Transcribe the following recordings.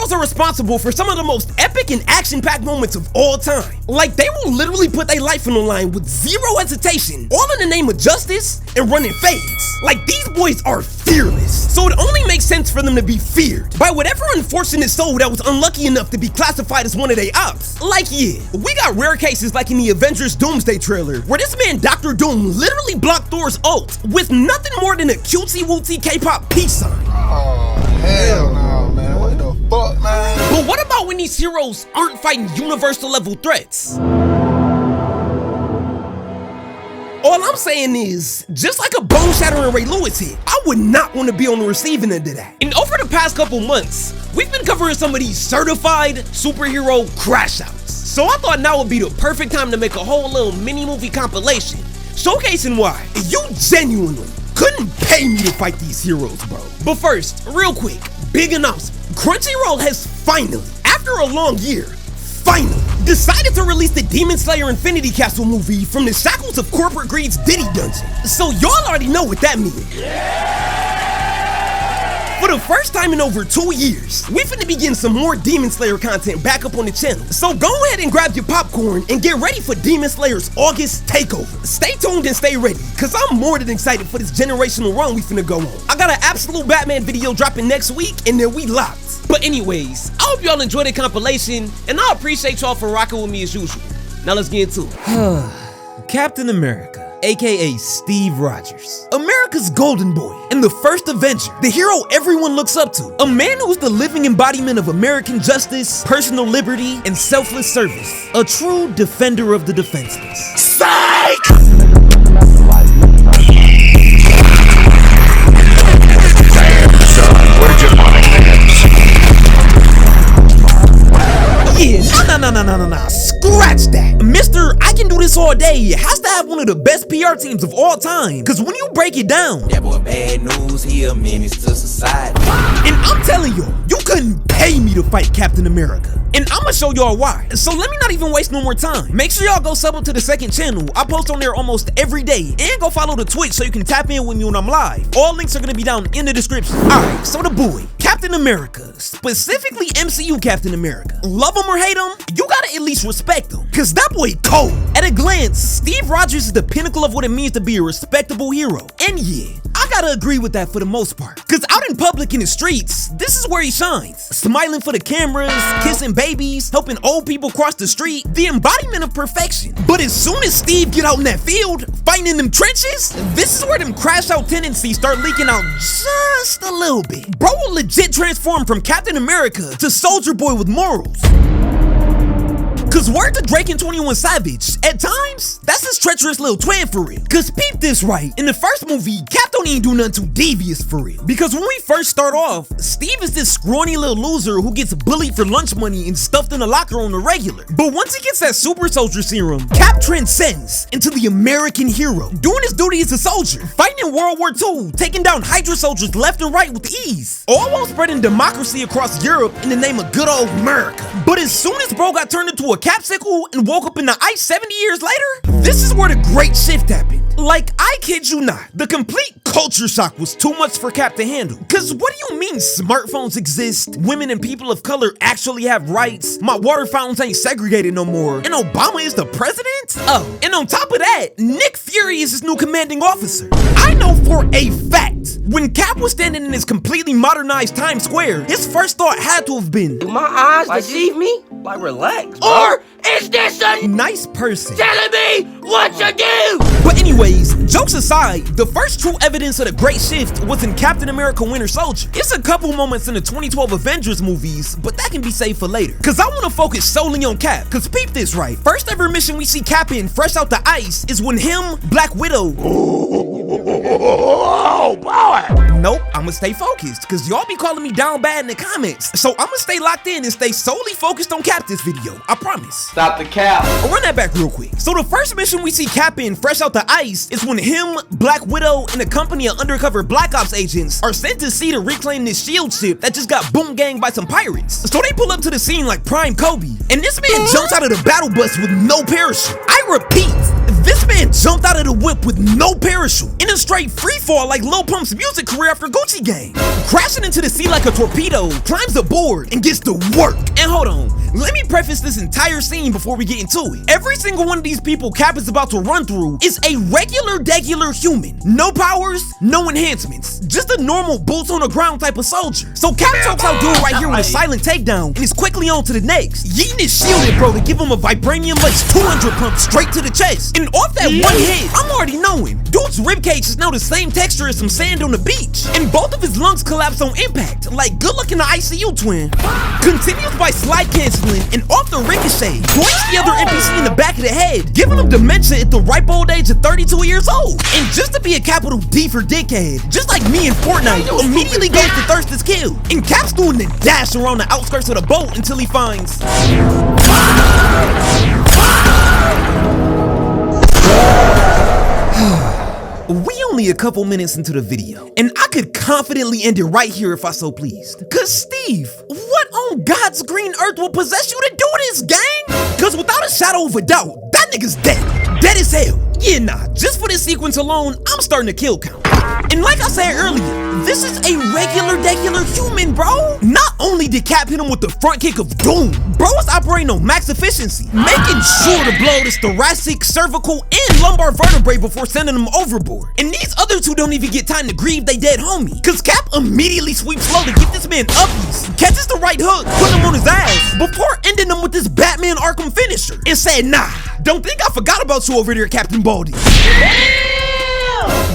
heroes are responsible for some of the most epic and action-packed moments of all time. Like, they will literally put their life on the line with zero hesitation, all in the name of justice and running fades. Like, these boys are fearless, so it only makes sense for them to be feared by whatever unfortunate soul that was unlucky enough to be classified as one of their ops. Like, yeah, we got rare cases like in the Avengers Doomsday trailer, where this man Dr. Doom literally blocked Thor's ult with nothing more than a cutesy-wootsy K-pop peace sign. Oh, hell no, man. What the fuck, man? But what about when these heroes aren't fighting universal level threats? All I'm saying is, just like a bone-shattering Ray Lewis hit, I would not want to be on the receiving end of that. And over the past couple months, we've been covering some of these certified superhero crash outs. So I thought now would be the perfect time to make a whole little mini-movie compilation, showcasing why you genuinely couldn't pay me to fight these heroes, bro. But first, real quick, big announcement. Crunchyroll has finally, after a long year, finally decided to release the Demon Slayer Infinity Castle movie from the shackles of corporate greed's Diddy Dungeon. So y'all already know what that means. For the first time in over 2 years, we finna be getting some more Demon Slayer content back up on the channel. So go ahead and grab your popcorn and get ready for Demon Slayer's August takeover. Stay tuned and stay ready, cause I'm more than excited for this generational run we finna go on. I got an absolute Batman video dropping next week, and then we locked. But anyways, I hope y'all enjoyed the compilation, and I appreciate y'all for rocking with me as usual. Now let's get into it. Captain America, aka Steve Rogers, America's golden boy and the first Avenger, the hero everyone looks up to, a man who's the living embodiment of American justice, personal liberty, and selfless service, a true defender of the defenseless. Psych! Yeah, nah, scratch that. Mr. I can do this all day has to have one of the best PR teams of all time, cause when you break it down, that boy bad news, he a menace to society. And I'm telling you, you couldn't pay me to fight Captain America. And I'ma show y'all why. So let me not even waste no more time. Make sure y'all go sub up to the second channel. I post on there almost every day. And go follow the Twitch so you can tap in with me when I'm live. All links are gonna be down in the description. Alright, so the boy, Captain America, specifically MCU Captain America. Love him or hate him, you gotta at least respect him, cause that boy cold. At a glance, Steve Rogers is the pinnacle of what it means to be a respectable hero. And yeah, I gotta agree with that for the most part. Cause out in public in the streets, this is where he shines. Smiling for the cameras, kissing babies, helping old people cross the street, the embodiment of perfection. But as soon as Steve get out in that field, fighting in them trenches, this is where them crash out tendencies start leaking out just a little bit. Bro will legit transform from Captain America to Soldier Boy with morals. Cause word to Drake and 21 Savage, at times, that's his treacherous little twin for real. Cause peep this right, in the first movie, Cap don't even do nothing too devious for real. Because when we first start off, Steve is this scrawny little loser who gets bullied for lunch money and stuffed in a locker on the regular. But once he gets that super soldier serum, Cap transcends into the American hero, doing his duty as a soldier, fighting in World War II, taking down Hydra soldiers left and right with ease, all while spreading democracy across Europe in the name of good old America. But as soon as bro got turned into a capsicle and woke up in the ice 70 years later, this is where the great shift happened. Like, I kid you not, the complete culture shock was too much for Cap to handle. Cause what do you mean smartphones exist, women and people of color actually have rights, my water fountains ain't segregated no more, and Obama is the president? Oh, and on top of that, Nick Fury is his new commanding officer. I know for a fact, when Cap was standing in his completely modernized Times Square, his first thought had to have been, do my eyes deceive me? Like, relax, bro. Or is this a nice person telling me what to do? But anyways, jokes aside, the first true evidence of the great shift was in Captain America Winter Soldier. It's a couple moments in the 2012 Avengers movies, but that can be saved for later. Cause I wanna focus solely on Cap, cause peep this right. First ever mission we see Cap in fresh out the ice is when him, Black Widow. Oh boy! Nope, I'ma stay focused, cause y'all be calling me down bad in the comments. So I'ma stay locked in and stay solely focused on Cap this video, I promise. Stop the cap. I'll run that back real quick. So the first mission we see Cap in fresh out the ice is when him, Black Widow, and a company of undercover Black Ops agents are sent to sea to reclaim this shield ship that just got boom ganged by some pirates. So they pull up to the scene like Prime Kobe, and this man jumps out of the battle bus with no parachute. I repeat, this man jumped out of the whip with no parachute in a straight free fall like Lil Pump's music career after Gucci Gang. Crashing into the sea like a torpedo, climbs aboard, and gets to work. And hold on, let me preface this entire scene before we get into it. Every single one of these people Cap is about to run through is a regular human. No powers, no enhancements. Just a normal boots on the ground type of soldier. So Cap chokes out dude right here with a silent takedown and is quickly on to the next. Yeeting is shielded, bro, to give him a vibranium Lex 200 pump straight to the chest. And off that one hit, I'm already knowing. Dude's ribcage is now the same texture as some sand on the beach. And both of his lungs collapse on impact, like good luck in the ICU twin. Continues by slide canceling and off the ricochet, points the other NPC in the back of the head, giving him dementia at the ripe old age of 32 years old. And just to be a capital D for dickhead, just like me in Fortnite, immediately goes to thirst his kill. And Cap's doing the dash around the outskirts of the boat until he finds we only a couple minutes into the video, and I could confidently end it right here if I so pleased. Cause Steve, what on God's green earth will possess you to do this, gang? Cause without a shadow of a doubt, that nigga's dead. Dead as hell. Yeah, nah, just for this sequence alone, I'm starting to kill count. And like I said earlier, this is a regular human, bro. Not only did Cap hit him with the front kick of doom, bro was operating on max efficiency, making sure to blow this thoracic, cervical, and lumbar vertebrae before sending him overboard. And these other two don't even get time to grieve they dead homie, cause Cap immediately sweeps low to get this man uppies, catches the right hook, put him on his ass, before ending him with this Batman Arkham finisher, and said, nah, don't think I forgot about you over there, Captain Baldy.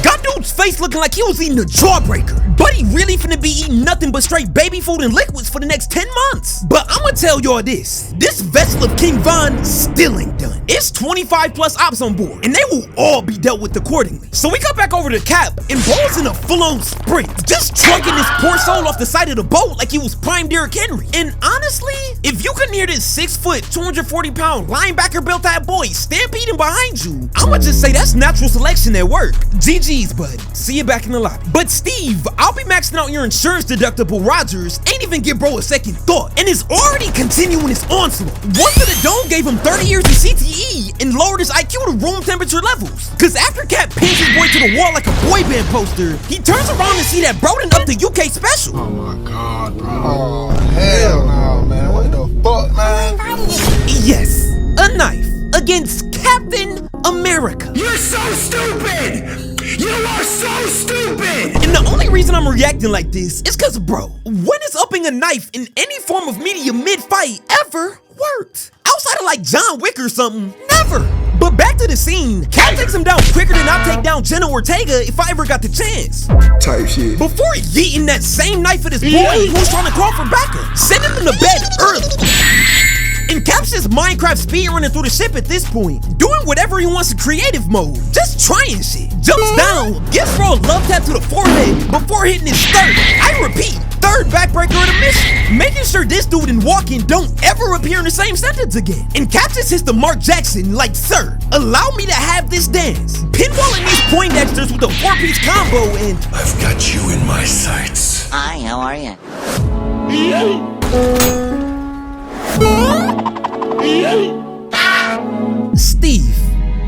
Got dude's face looking like he was eating a jawbreaker, but he really finna be eating nothing but straight baby food and liquids for the next 10 months. But I'ma tell y'all this vessel of King Von still ain't done. It's 25 plus ops on board, and they will all be dealt with accordingly. So we cut back over to Cap, and Bro's in a full-on sprint, just trucking this poor soul off the side of the boat like he was prime Derrick Henry. And honestly, if you couldn't hear this 6 foot, 240 pound linebacker built that boy stampeding behind you, I'ma just say that's natural selection at work. GG's, bud. See you back in the lobby. But Steve, I'll be maxing out your insurance deductible Rogers ain't even give bro a second thought, and is already continuing his onslaught. One to the dome gave him 30 years of CTE and lowered his IQ to room temperature levels. Cause after Cap pins his boy to the wall like a boy band poster, he turns around and see that bro done up the UK special. Oh my God, bro. Oh, hell no, man. What the fuck, man? Yes, a knife against Captain America. You're so stupid! You are so stupid! And the only reason I'm reacting like this is cause bro, when is upping a knife in any form of media mid-fight ever worked? Outside of like John Wick or something, never. But back to the scene, Cap takes him down quicker than I'll take down Jenna Ortega if I ever got the chance. Type shit. Before yeeting that same knife at his boy who was trying to call for backup, sending him to bed early. And Cap's just Minecraft speedrunning through the ship at this point, doing whatever he wants in creative mode, just trying shit. Jumps down, gives bro a love tap to the forehead before hitting his third, I repeat, third backbreaker of the mission, making sure this dude and Walken don't ever appear in the same sentence again. And Cap just hits the Mark Jackson like, sir, allow me to have this dance. Pinballing these Poindexters with a 4-piece combo and I've got you in my sights. Hi, how are you? Steve,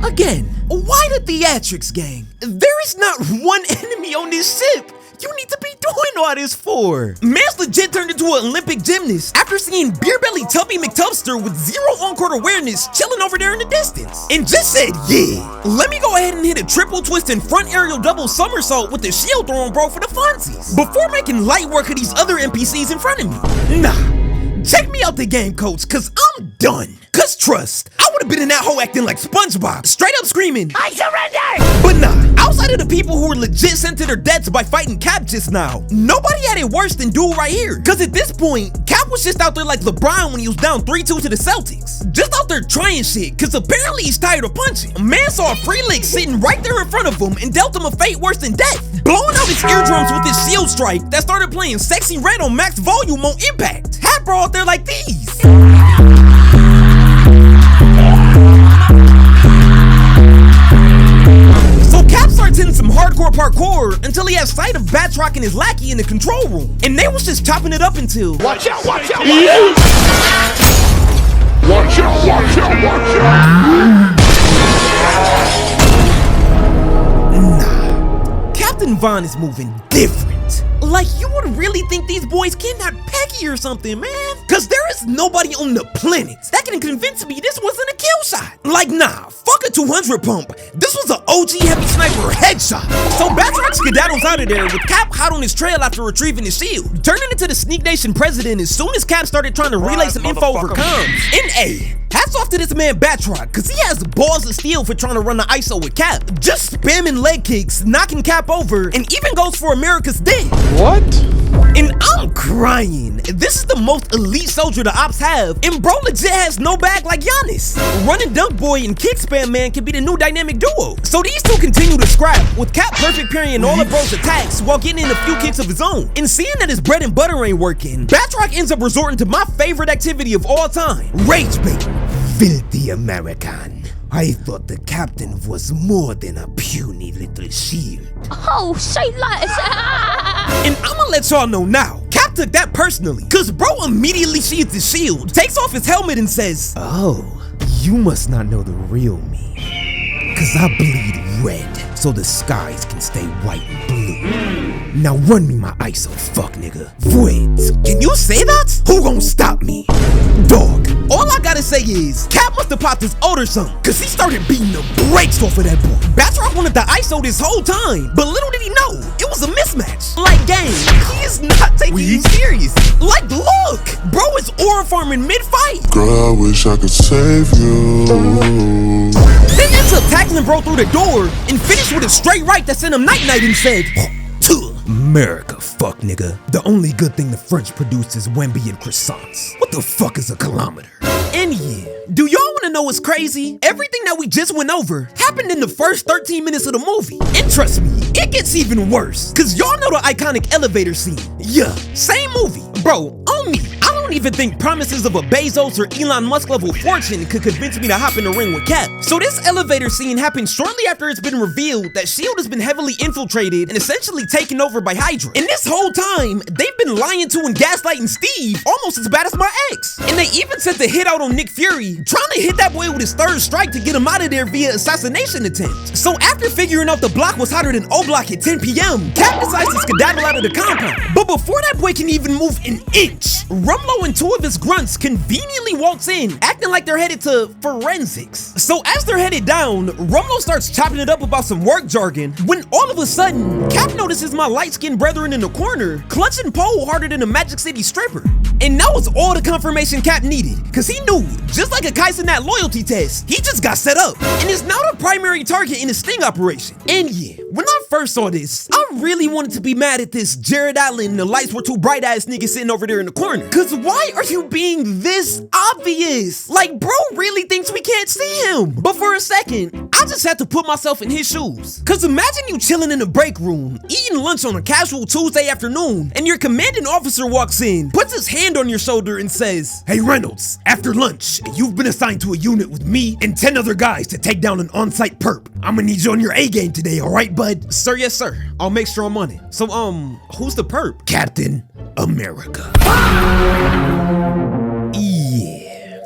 again, why the theatrics, gang? There is not one enemy on this ship you need to be doing all this for. Man's legit turned into an Olympic gymnast after seeing Beer Belly Tubby McTubster with zero on-court awareness chilling over there in the distance. And just said, yeah, let me go ahead and hit a triple twist and front aerial double somersault with the shield thrown bro for the funsies, before making light work of these other NPCs in front of me. Nah, check me out the game, coach, cause I'm done. Cause trust, I would've been in that hole acting like SpongeBob, straight up screaming, I surrender! But nah, outside of the people who were legit sent to their deaths by fighting Cap just now, nobody had it worse than dude right here. Cause at this point, Cap was just out there like LeBron when he was down 3-2 to the Celtics. Just out there trying shit, cause apparently he's tired of punching. A man saw a free lick sitting right there in front of him and dealt him a fate worse than death, blowing out his eardrums with his shield strike that started playing Sexy Red on max volume on impact. Had bro out there like these. So Cap starts hitting some hardcore parkour until he has sight of Batroc and his lackey in the control room, and they was just chopping it up until Watch out, watch out, watch out! Watch out, watch out, watch out! nah. Captain Vaughn is moving different. Like, you would really think these boys kidnapped Peggy or something, man. Cause there is nobody on the planet that can convince me this wasn't a kill shot. Like, nah, fuck a 200 pump. This was an OG heavy sniper headshot. So Batroc skedaddles out of there with Cap hot on his trail after retrieving his shield, turning into the Sneak Nation president as soon as Cap started trying to relay some info over comms. And A, hats off to this man Batroc, cause he has balls of steel for trying to run the ISO with Cap. Just spamming leg kicks, knocking Cap over, and even goes for America's dick. What? And I'm crying. This is the most elite soldier the ops have, and bro legit has no bag like Giannis. Running Dunk Boy and Kick Spam Man can be the new dynamic duo. So these two continue to scrap, with Cap perfect parrying all of bro's attacks while getting in a few kicks of his own. And seeing that his bread and butter ain't working, Batroc ends up resorting to my favorite activity of all time, rage bait. Filthy American. I thought the captain was more than a puny little shield. Oh, say less. And I'ma let y'all know now, Cap took that personally, cause bro immediately sheathes his shield, takes off his helmet and says, "Oh, you must not know the real me. Cause I bleed red, so the skies can stay white and blue. Now run me my ISO, fuck nigga." Wait, can you say that? Who gon' stop me? Dog, all I gotta say is, Cap must have popped his old or something, cause he started beating the brakes off of that boy. Batroc wanted the ISO this whole time, but little did he know, it was a mismatch. Like, gang, he is not taking you serious. Like, look, bro is aura farming mid-fight. Girl, I wish I could save you. Then ends up tackling bro through the door and finished with a straight right that sent him night-night and said, "America, fuck nigga. The only good thing the French produce is Wemby and croissants. What the fuck is a kilometer?" And yeah, do y'all wanna know what's crazy? Everything that we just went over happened in the first 13 minutes of the movie. And trust me, it gets even worse, cause y'all know the iconic elevator scene. Yeah, same movie. Bro, on me, I don't even think promises of a Bezos or Elon Musk level fortune could convince me to hop in the ring with Cap. So this elevator scene happened shortly after it's been revealed that S.H.I.E.L.D. has been heavily infiltrated and essentially taken over by Hydra. And this whole time, they've been lying to and gaslighting Steve almost as bad as my ex. And they even sent the hit out on Nick Fury, trying to hit that boy with his third strike to get him out of there via assassination attempt. So after figuring out the block was hotter than O Block at 10 p.m., Cap decides to skedaddle out of the compound. But before that boy can even move an inch, Rumlow and two of his grunts conveniently walks in, acting like they're headed to forensics. So as they're headed down, Rumlow starts chopping it up about some work jargon, when all of a sudden, Cap notices my light-skinned brethren in the corner, clutching pole harder than a Magic City stripper. And that was all the confirmation Cap needed, cause he knew, just like a Kaizen that loyalty test, he just got set up, and is now the primary target in the sting operation. And yeah, when I first saw this, I really wanted to be mad at this Jared Allen, the lights were too bright ass nigga sitting over there in the corner. Cause why are you being this obvious? Like, bro really thinks we can't see him. But for a second, I just had to put myself in his shoes. Cause imagine you chilling in the break room, eating lunch on a casual Tuesday afternoon, and your commanding officer walks in, puts his hand on your shoulder and says, "Hey Reynolds, after lunch, you've been assigned to a unit with me and 10 other guys to take down an on-site perp. I'm gonna need you on your A game today, alright, bud?" "Sir, yes sir. I'll make sure I'm on it." "So, who's the perp?" "Captain America." Yeah.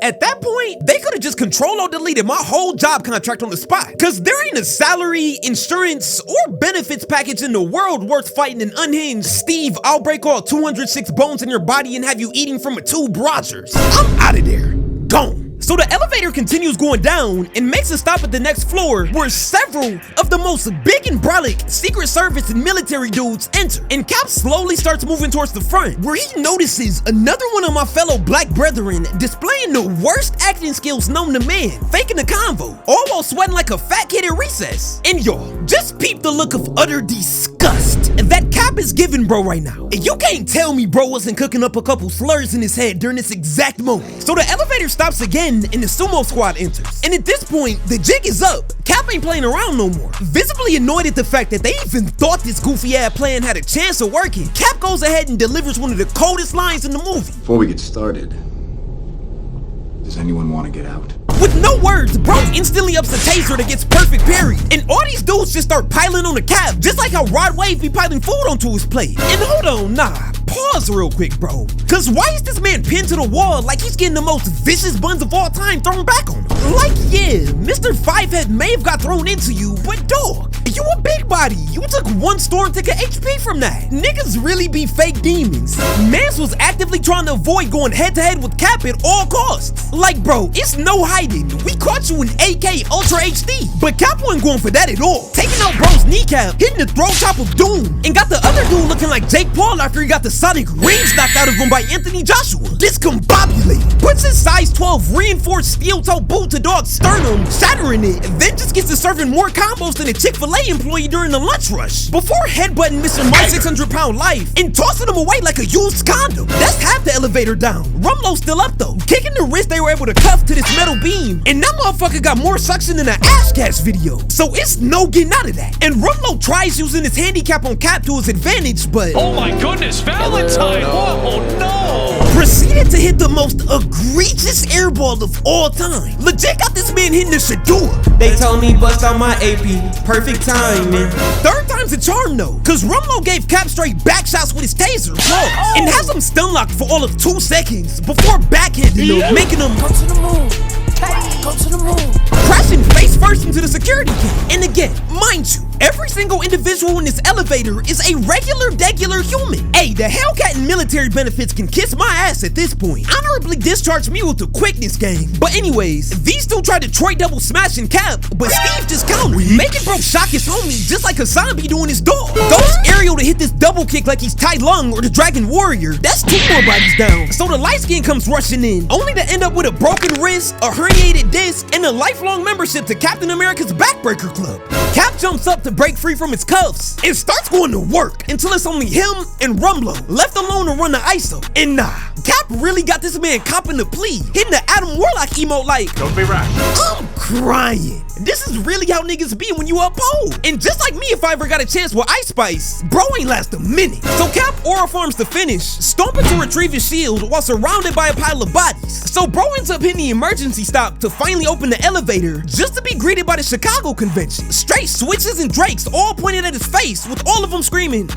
At that point, they could have just Control-O-deleted my whole job contract on the spot. Cause there ain't a salary, insurance, or benefits package in the world worth fighting an unhinged Steve, I'll break all 206 bones in your body and have you eating from a tube Rogers. I'm out of there. Gone. So the elevator continues going down and makes a stop at the next floor where several of the most big and brolic Secret Service and military dudes enter. And Cap slowly starts moving towards the front where he notices another one of my fellow black brethren displaying the worst acting skills known to man, faking the convo, all while sweating like a fat kid at recess. And y'all, just peep the look of utter disgust that Cap is giving bro right now. And you can't tell me bro wasn't cooking up a couple slurs in his head during this exact moment. So the elevator stops again and the sumo squad enters. And at this point, the jig is up. Cap ain't playing around no more. Visibly annoyed at the fact that they even thought this goofy ass plan had a chance of working, Cap goes ahead and delivers one of the coldest lines in the movie. "Before we get started, does anyone want to get out?" With no words, bro instantly ups the taser that gets perfect parry. And all these dudes just start piling on the Cap, just like how Rod Wave be piling food onto his plate. And hold on, nah, pause real quick, bro. Cause why is this man pinned to the wall like he's getting the most vicious buns of all time thrown back on him? Like, yeah, Mr. Fivehead may have got thrown into you, but dog, you a big body. You took one storm ticket HP from that. Niggas really be fake demons. Mans was actively trying to avoid going head to head with Cap at all costs. Like, bro, it's no hiding. We caught you in AK Ultra HD, but Cap wasn't going for that at all. Taking out bro's kneecap, hitting the throat chop of Doom, and got the other dude looking like Jake Paul after he got the sonic rings knocked out of him by Anthony Joshua. Discombobulated. Puts his size 12 reinforced steel toe boot to dog's sternum, shattering it, and then just gets to serving more combos than a Chick-fil-A employee during the lunch rush, before headbutting Mr. My 600-pound life and tossing him away like a used condom. That's half the elevator down. Rumlo's still up though, kicking the wrist they were able to cuff to this metal beam, and that motherfucker got more suction than an Ash Cash video, so it's no getting out of that. And Rumlo tries using his handicap on Cap to his advantage, but Oh my goodness, Valentine! Whoa, no! proceeded to hit the most egregious airball of all time. Legit got this man hitting the Shador. They told me bust out my AP, perfect timing. Third time's a charm though, cause Rumlo gave Cap straight back shots with his taser, and has him stun locked for all of 2 seconds before backhanding him, making him Go to the moon. Hey, go to the moon. crashing face first into the security cam. And again, mind you, every single individual in this elevator is a regular human. Hey, the Hellcat and military benefits can kiss my ass at this point. Honorably discharge me with the quickness game. But anyways, these two tried to Troy double smash and Cap, but Steve just countered, making bro shock his homie just like Hassan be doing his dog. Goes aerial to hit this double kick like he's Tai Lung or the Dragon Warrior. That's 2 more bodies down. So the light skin comes rushing in, only to end up with a broken wrist, a herniated disc, and a lifelong membership to Captain America's Backbreaker Club. Cap jumps up to break free from his cuffs and starts going to work until it's only him and Rumlo left alone to run the ISO. And nah, Cap really got this man copping the plea, hitting the Adam Warlock emote like, Don't be rash. I'm crying. This is really how niggas be when you uphold. And just like me, if I ever got a chance with Ice Spice, bro ain't last a minute. So Cap aura farms to finish, stomping to retrieve his shield while surrounded by a pile of bodies. So bro ends up hitting the emergency stop to finally open the elevator, just to be greeted by the Chicago convention. Straight switches and drakes all pointed at his face, with all of them screaming,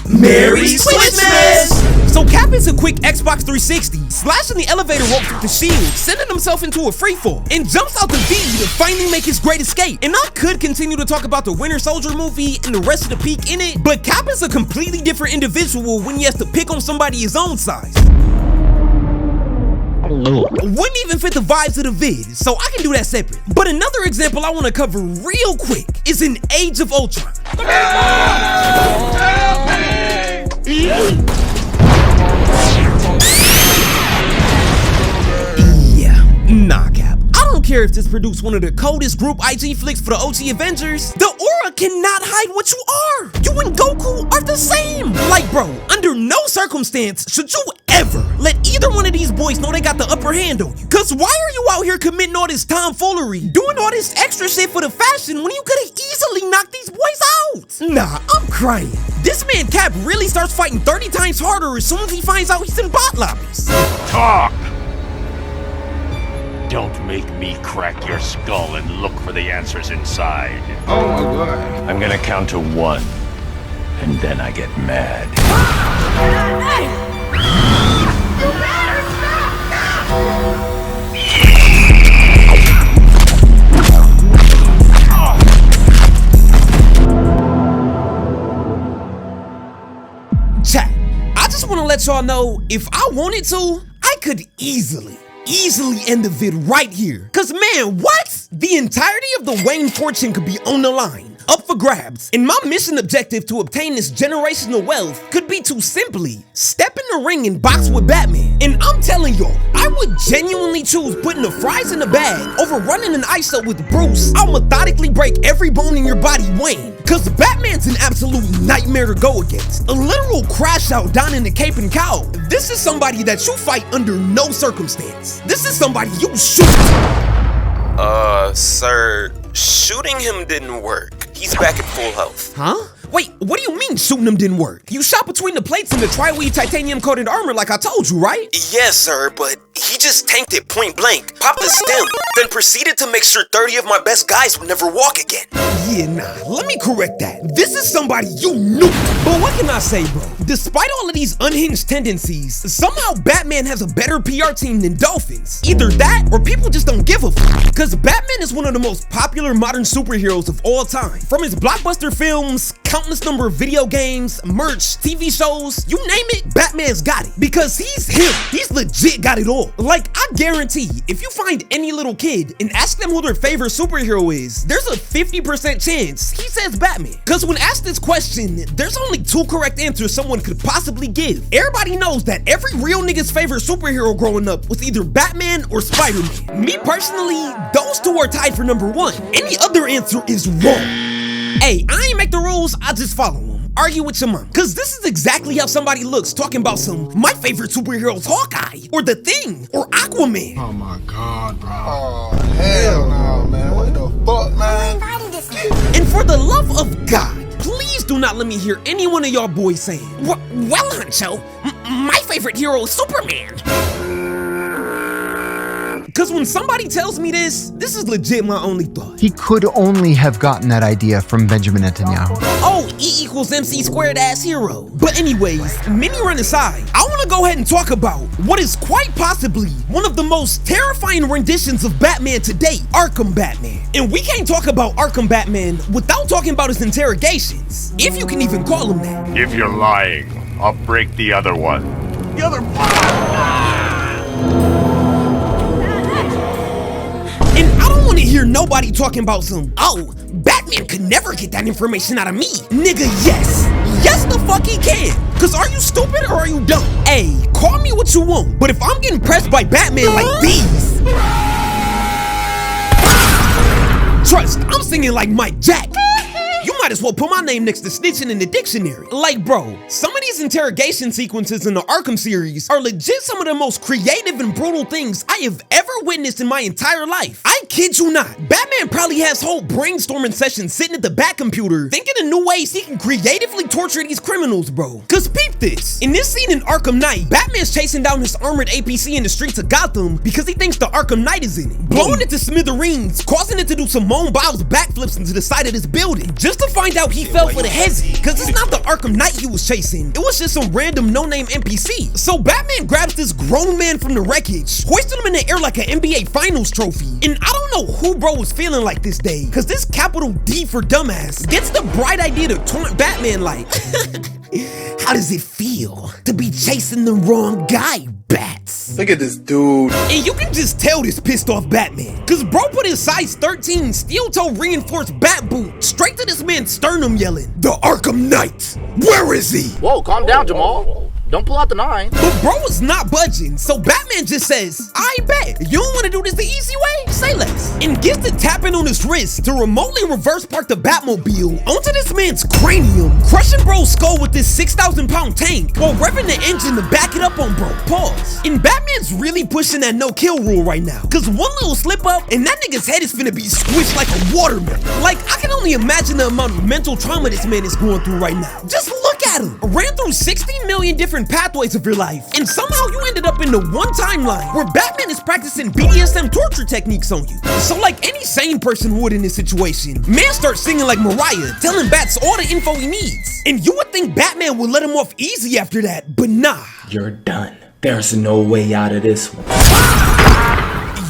Merry Switchmas! So Cap hits a quick Xbox 360, slashing the elevator ropes with the shield, sending himself into a freefall, and jumps out the V to finally make his great escape. And I could continue to talk about the Winter Soldier movie and the rest of the peak in it, but Cap is a completely different individual when he has to pick on somebody his own size. Wouldn't even fit the vibes of the vid, so I can do that separate. But another example I want to cover real quick is in Age of Ultron. Yeah, nah, Cap. I don't care if this produced one of the coldest group IG flicks for the OG Avengers. The aura cannot hide what you are. You and Goku are the same. Like, bro, under no circumstance should you ever let either one of these boys know they got the upper hand on you. Cause why are you out here committing all this tomfoolery, doing all this extra shit for the fashion when you could have easily knocked these boys out? Nah, I'm crying. This man Cap really starts fighting 30 times harder as soon as he finds out he's in bot lobbies. Talk! Don't make me crack your skull and look for the answers inside. Oh my god. I'm gonna count to 1, and then I get mad. Chat, I just want to let y'all know, if I wanted to, I could easily end the vid right here. Cause man, what? The entirety of the Wayne fortune could be on the line, up for grabs. And my mission objective to obtain this generational wealth could be to simply step in the ring and box with Batman. And I'm telling y'all, I would genuinely choose putting the fries in the bag over running an ISO with Bruce. I'll methodically break every bone in your body, Wayne. Cause Batman's an absolute nightmare to go against. A literal crash out down in the Cape and Cow. This is somebody that you fight under no circumstance. This is somebody you shoot. Sir, shooting him didn't work. He's back at full health. Huh? Wait, what do you mean shooting him didn't work? You shot between the plates in the tri-weave titanium coated armor like I told you, right? Yes, sir, but He just tanked it point blank, popped the stem, then proceeded to make sure 30 of my best guys would never walk again. Yeah, nah, let me correct that. This is somebody you knew. But what can I say, bro? Despite all of these unhinged tendencies, somehow Batman has a better PR team than Dolphins. Either that, or people just don't give a fuck. Cause Batman is one of the most popular modern superheroes of all time. From his blockbuster films, countless number of video games, merch, TV shows, you name it, Batman's got it. Because he's him. He's legit got it all. Like, I guarantee, if you find any little kid and ask them who their favorite superhero is, there's a 50% chance he says Batman. Cause when asked this question, there's only 2 correct answers someone could possibly give. Everybody knows that every real nigga's favorite superhero growing up was either Batman or Spider-Man. Me personally, those 2 are tied for number 1. Any other answer is wrong. Hey, I ain't make the rules, I just follow them. Argue with your mom. Cause this is exactly how somebody looks talking about my favorite superhero is Hawkeye, or The Thing, or Aquaman. Oh my God, bro. Oh, hell no, man. What the fuck, man? And for the love of God, please do not let me hear any one of y'all boys saying, well, Huncho, my favorite hero is Superman. Cause when somebody tells me this is legit my only thought. He could only have gotten that idea from Benjamin Netanyahu. Oh, E equals MC squared ass hero. But anyways, mini run aside, I wanna go ahead and talk about what is quite possibly one of the most terrifying renditions of Batman to date, Arkham Batman. And we can't talk about Arkham Batman without talking about his interrogations, if you can even call him that. If you're lying, I'll break the other one. The other one. And I don't wanna hear nobody talking about oh, Batman could never get that information out of me. Nigga, yes. Yes the fuck he can. Cause are you stupid or are you dumb? Hey, call me what you want, but if I'm getting pressed by Batman like these, trust, I'm singing like Mike Jack. You might as well put my name next to snitching in the dictionary. Like, bro, some of these interrogation sequences in the Arkham series are legit some of the most creative and brutal things I have ever witnessed in my entire life. I kid you not. Batman probably has whole brainstorming sessions sitting at the back computer thinking of new ways he can creatively torture these criminals, bro. Cause peep this. In this scene in Arkham Knight, Batman's chasing down his armored APC in the streets of Gotham because he thinks the Arkham Knight is in it, blowing it to smithereens, causing it to do Simone Biles backflips into the side of this building, just to find out he fell for the hezzy, cause it's not the Arkham Knight he was chasing, it was just some random no-name NPC. So Batman grabs this grown man from the wreckage, hoisting him in the air like an NBA Finals trophy. And I don't know who bro was feeling like this day, cause this capital D for dumbass gets the bright idea to taunt Batman like, how does it feel to be chasing the wrong guy, Bats? Look at this dude. And you can just tell this pissed off Batman, cause bro put his size 13 steel toe reinforced bat boot straight to this man's sternum yelling, the Arkham Knight, where is he? Whoa, calm down, Jamal. Don't pull out the 9. But bro was not budging, so Batman just says, I bet. You don't want to do this the easy way? Say less. And gets to tapping on his wrist to remotely reverse park the Batmobile onto this man's cranium, crushing bro's skull with this 6,000-pound tank while revving the engine to back it up on bro. Pause. And Batman's really pushing that no-kill rule right now, cause one little slip up and that nigga's head is finna be squished like a watermelon. Like, I can only imagine the amount of mental trauma this man is going through right now. Just look at him. Ran through 16 million different pathways of your life, and somehow you ended up in the one timeline where Batman is practicing BDSM torture techniques on you. So like any sane person would in this situation, man starts singing like Mariah, telling Bats all the info he needs. And you would think Batman would let him off easy after that, but nah. You're done. There's no way out of this one.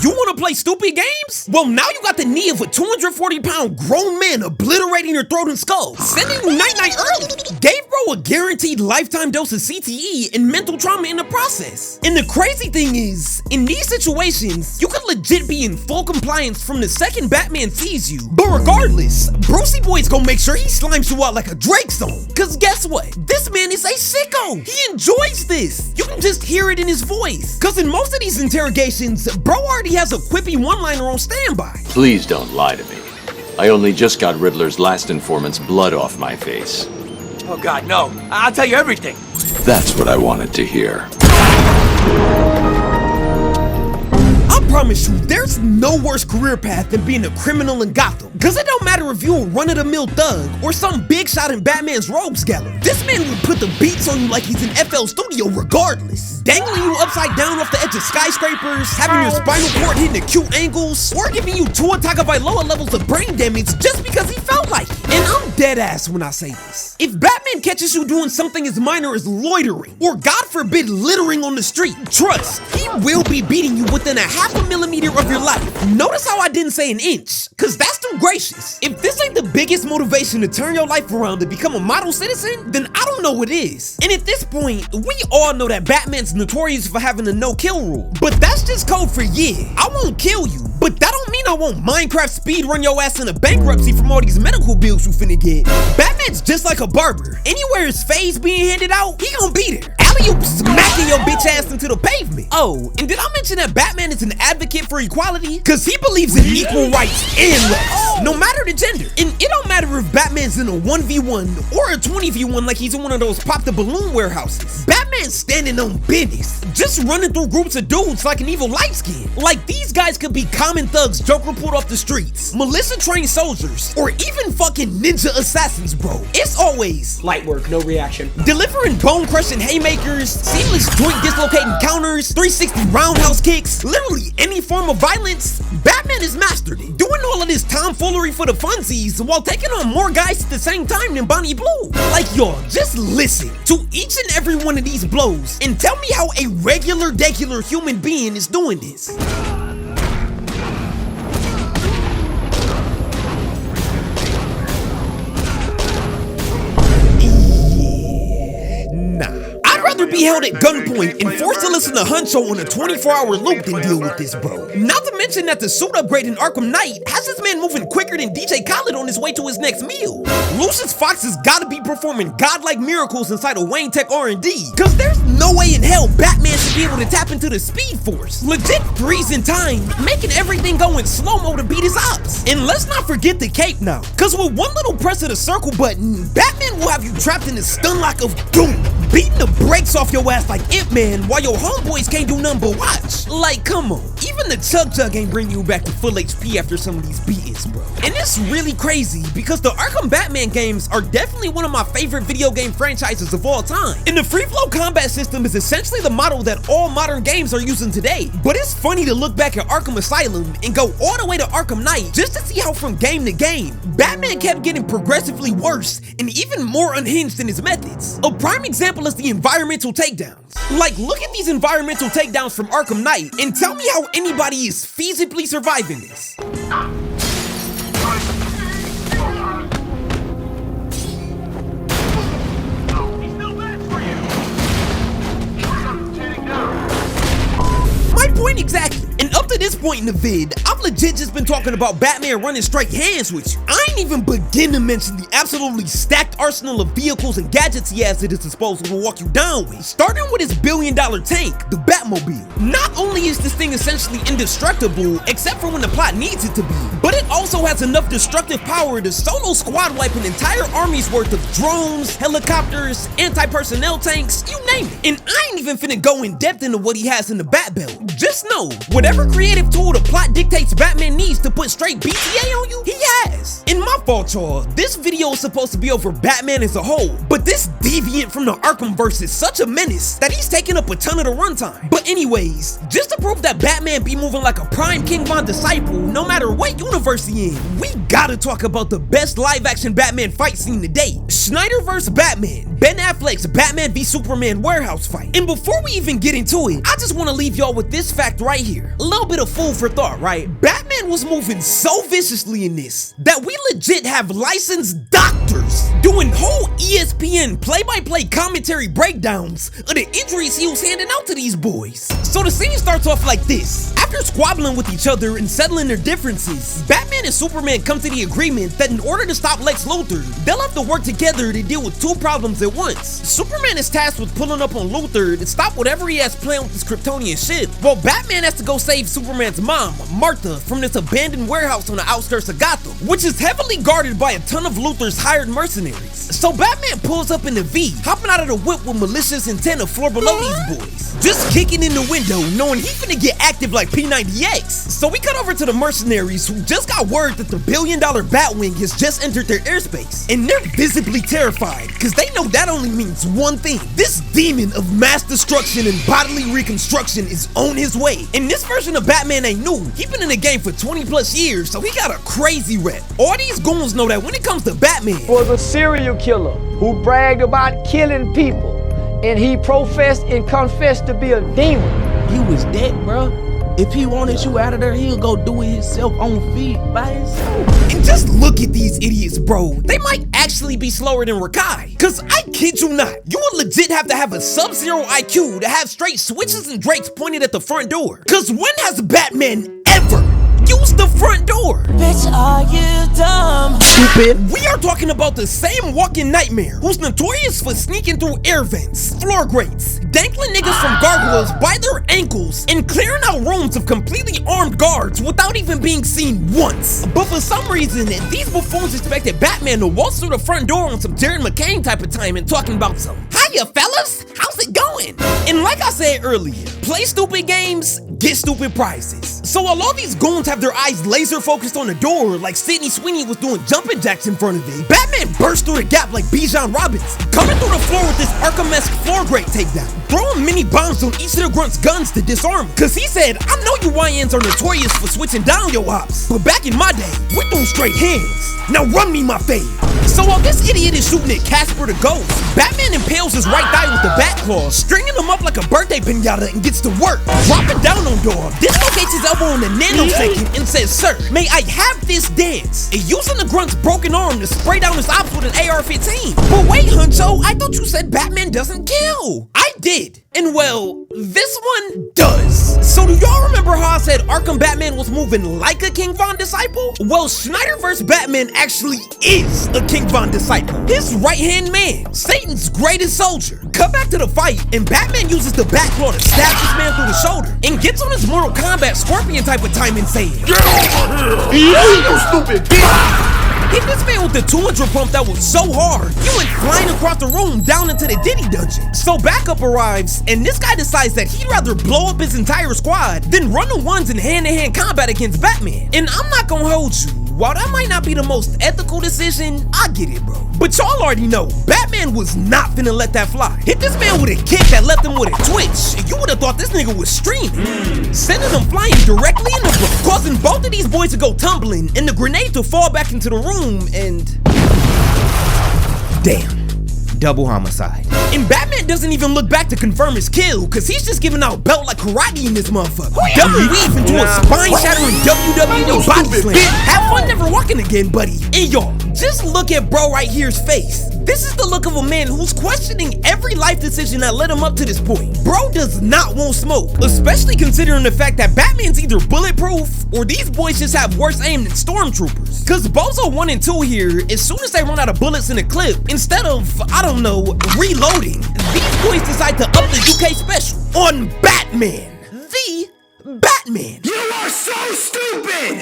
You wanna play stupid games? Well, now you got the knee of a 240-pound grown man obliterating your throat and skull, sending you night-night early. Gave bro a guaranteed lifetime dose of CTE and mental trauma in the process. And the crazy thing is, in these situations, you could legit be in full compliance from the second Batman sees you. But regardless, Brucey Boy's gonna make sure he slimes you out like a Drake song. Cause guess what? This man is a sicko. He enjoys this. You can just hear it in his voice. Cause in most of these interrogations, bro already has a quippy one-liner on standby. Please don't lie to me. I only just got Riddler's last informant's blood off my face. Oh God, no. I'll tell you everything. That's what I wanted to hear. I promise you, there there's no worse career path than being a criminal in Gotham. Cause it don't matter if you're a run-of-the-mill thug or some big shot in Batman's rogues gallery. This man will put the beats on you like he's in FL Studio regardless. Dangling you upside down off the edge of skyscrapers, having your spinal cord hitting acute angles, or giving you 2 lower levels of brain damage just because he felt like it. And I'm dead ass when I say this. If Batman catches you doing something as minor as loitering, or God forbid littering on the street, trust, he will be beating you within a 0.5 millimeter of your life. Notice how I didn't say an inch, cause that's too gracious. If this ain't the biggest motivation to turn your life around and become a model citizen, then I don't know what is. And at this point, we all know that Batman's notorious for having a no-kill rule. But that's just code for yeah, I won't kill you, but that don't mean I won't Minecraft speed run your ass into bankruptcy from all these medical bills you finna get. Batman's just like a barber. Anywhere his face being handed out, he gon' be there. Alley-oop smacking your bitch ass into the pavement. Oh, and did I mention that Batman is an advocate for equality? Cause he believes in equal rights and less, no matter the gender. And it don't matter if Batman's in a 1v1 or a 20v1 like he's in one of those pop the balloon warehouses. Batman's standing on business, just running through groups of dudes like an evil light skin. Like these guys could be common thugs Joker pulled off the streets, militia trained soldiers, or even fucking ninja assassins, bro. It's always light work, no reaction. Delivering bone crushing haymakers, seamless joint dislocating counters, 360 roundhouse kicks, literally any form of violence. Batman has mastered it, doing all of this tomfoolery for the funsies while taking on more guys at the same time than Bonnie Blue. Like y'all, just listen to each and every one of these blows and tell me how a regular human being is doing this. Be held at gunpoint and forced to listen to Huncho on a 24-hour loop than deal with this, bro. Not to mention that the suit upgrade in Arkham Knight has this man moving quicker than DJ Khaled on his way to his next meal. Lucius Fox has gotta be performing godlike miracles inside of Wayne Tech R&D, cause there's no way in hell Batman should be able to tap into the Speed Force, legit freezing time, making everything go in slow-mo to beat his ops. And let's not forget the cape now, cause with one little press of the circle button, Batman will have you trapped in the stun lock of doom, beating the brakes off your ass like Ip-Man while your homeboys can't do nothing but watch. Like, come on. Even the Chug ain't bring you back to full HP after some of these beatings, bro. And it's really crazy because the Arkham Batman games are definitely one of my favorite video game franchises of all time. And the free flow combat system is essentially the model that all modern games are using today. But it's funny to look back at Arkham Asylum and go all the way to Arkham Knight just to see how from game to game, Batman kept getting progressively worse and even more unhinged in his methods. A prime example is the environmental takedowns. Like, look at these environmental takedowns from Arkham Knight and tell me how anybody is feasibly surviving this. My point exactly. And up to this point in the vid, I've legit just been talking about Batman running straight hands with you. I ain't even begin to mention the absolutely stacked arsenal of vehicles and gadgets he has at his disposal to walk you down with. Starting with his $1 billion tank, the Batmobile. Not only is this thing essentially indestructible, except for when the plot needs it to be, but it also has enough destructive power to solo squad wipe an entire army's worth of drones, helicopters, anti-personnel tanks, you name it. And I ain't even finna go in depth into what he has in the Bat Belt. Just know, whatever creative tool the plot dictates Batman needs to put straight BTA on you, he has. And my fault, y'all. This video is supposed to be over Batman as a whole, but this deviant from the Arkhamverse is such a menace that he's taking up a ton of the runtime. But anyways, just to prove that Batman be moving like a prime King Von disciple, no matter what universe he in, we gotta talk about the best live-action Batman fight scene today. Snyder vs. Batman, Ben Affleck's Batman v Superman warehouse fight. And before we even get into it, I just want to leave y'all with this fact right here. A little bit of food for thought, right? Batman was moving so viciously in this that we legit have licensed doctors doing whole ESPN play-by-play commentary breakdowns of the injuries he was handing out to these boys. So the scene starts off like this. After squabbling with each other and settling their differences, Batman and Superman come to the agreement that in order to stop Lex Luthor, they'll have to work together to deal with two problems at once. Superman is tasked with pulling up on Luthor to stop whatever he has planned with his Kryptonian ship, while Batman has to go save Superman's mom, Martha, from this abandoned warehouse on the outskirts of Gotham, which is heavily guarded by a ton of Luthor's hired mercenaries. So Batman pulls up in the V, hopping out of the whip with malicious intent to floor below these boys. just kicking in the window, knowing he finna get active like P90X. So we cut over to the mercenaries who just got word that the $1 billion Batwing has just entered their airspace. And they're visibly terrified, cause they know that only means one thing. This demon of mass destruction and bodily reconstruction is on his way. And this version of Batman ain't new. He been in the game for 20 plus years, so he got a crazy rep. All these goons know that when it comes to Batman, was a serial killer who bragged about killing people, and he professed and confessed to be a demon. He was dead, bro. If he wanted you out of there, he'll go do it himself on feet by himself. And just look at these idiots, bro. They might actually be slower than Rakai. Cause I kid you not, you would legit have to have a sub-zero IQ to have straight switches and drakes pointed at the front door. Cause when has Batman ever used the front door? Bitch, are you dumb? Stupid. We are talking about the same walking nightmare who's notorious for sneaking through air vents, floor grates, dangling niggas from gargoyles by their ankles, and clearing out rooms of completely armed guards without even being seen once. But for some reason, these buffoons expected Batman to waltz through the front door on some Darren McCain type of time and talking about some, hiya fellas, how's it going? And like I said earlier, play stupid games, get stupid prizes. So while all these goons have their eyes laser focused on the door like Sidney Sweeney was doing jumping jacks in front of it, Batman burst through the gap like Bijan Robbins, coming through the floor with this Arkham-esque floor grate takedown, throwing mini bombs on each of the grunts' guns to disarm them. Cause he said, I know you YNs are notorious for switching down your ops, but back in my day, we threw straight hands. Now run me my fade. So while this idiot is shooting at Casper the Ghost, Batman impales his right thigh with the bat claw, stringing him up like a birthday pinata and gets to work, dropping down on Dog, dislocates his elbow in a nanosecond and says, sir, may I have this dance? And using the grunt's broken arm to spray down his ops with an AR-15. But wait, Huncho, I thought you said Batman doesn't kill. I did. And well, this one does. So do y'all remember how I said Arkham Batman was moving like a King Von disciple? Well, Snyderverse Batman actually is a King Von disciple. His right-hand man, Satan's greatest soldier. Cut back to the fight, and Batman uses the bat claw to stab this man through the shoulder, and gets on his Mortal Kombat Scorpion type of timing saying, get over here! You stupid bitch! Hit this man with the 200 pump that was so hard, he went flying across the room down into the Diddy dungeon. So backup arrives, and this guy decides that he'd rather blow up his entire squad than run the ones in hand-to-hand combat against Batman. And I'm not gonna hold you, while that might not be the most ethical decision, I get it, bro. But y'all already know, Batman was not finna let that fly. Hit this man with a kick that left him with a twitch, and you would've thought this nigga was streaming. Sending him flying directly in the room, causing both of these boys to go tumbling, and the grenade to fall back into the room, and damn. Double homicide. And Batman doesn't even look back to confirm his kill, cause he's just giving out belt like karate in this motherfucker. Weave into a spine-shattering WWE body slam. Have fun never walking again, buddy. And y'all, just look at bro right here's face. This is the look of a man who's questioning every life decision that led him up to this point. Bro does not want smoke, especially considering the fact that Batman's either bulletproof or these boys just have worse aim than stormtroopers. Cause Bozo 1 and 2 here, as soon as they run out of bullets in a clip, instead of, I don't know, reloading, these boys decide to up the UK special on Batman. The Batman. You are so stupid!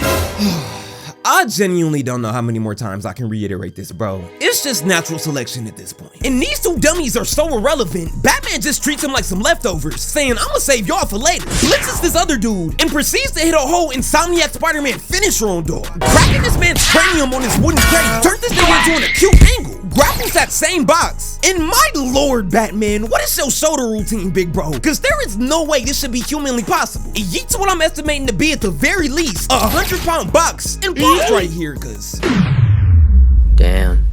I genuinely don't know how many more times I can reiterate this, bro. It's just natural selection at this point. And these two dummies are so irrelevant, Batman just treats them like some leftovers, saying, I'ma save y'all for later. Blitzes this other dude and proceeds to hit a whole Insomniac Spider-Man finisher on Dog. Cracking this man's cranium on his wooden crate, turned this nigga into an acute angle. Grapples that same box. And my lord, Batman, what is your shoulder routine, big bro? Cause there is no way this should be humanly possible. It yeets what I'm estimating to be at the very least a 100-pound box and pause right here, cause damn,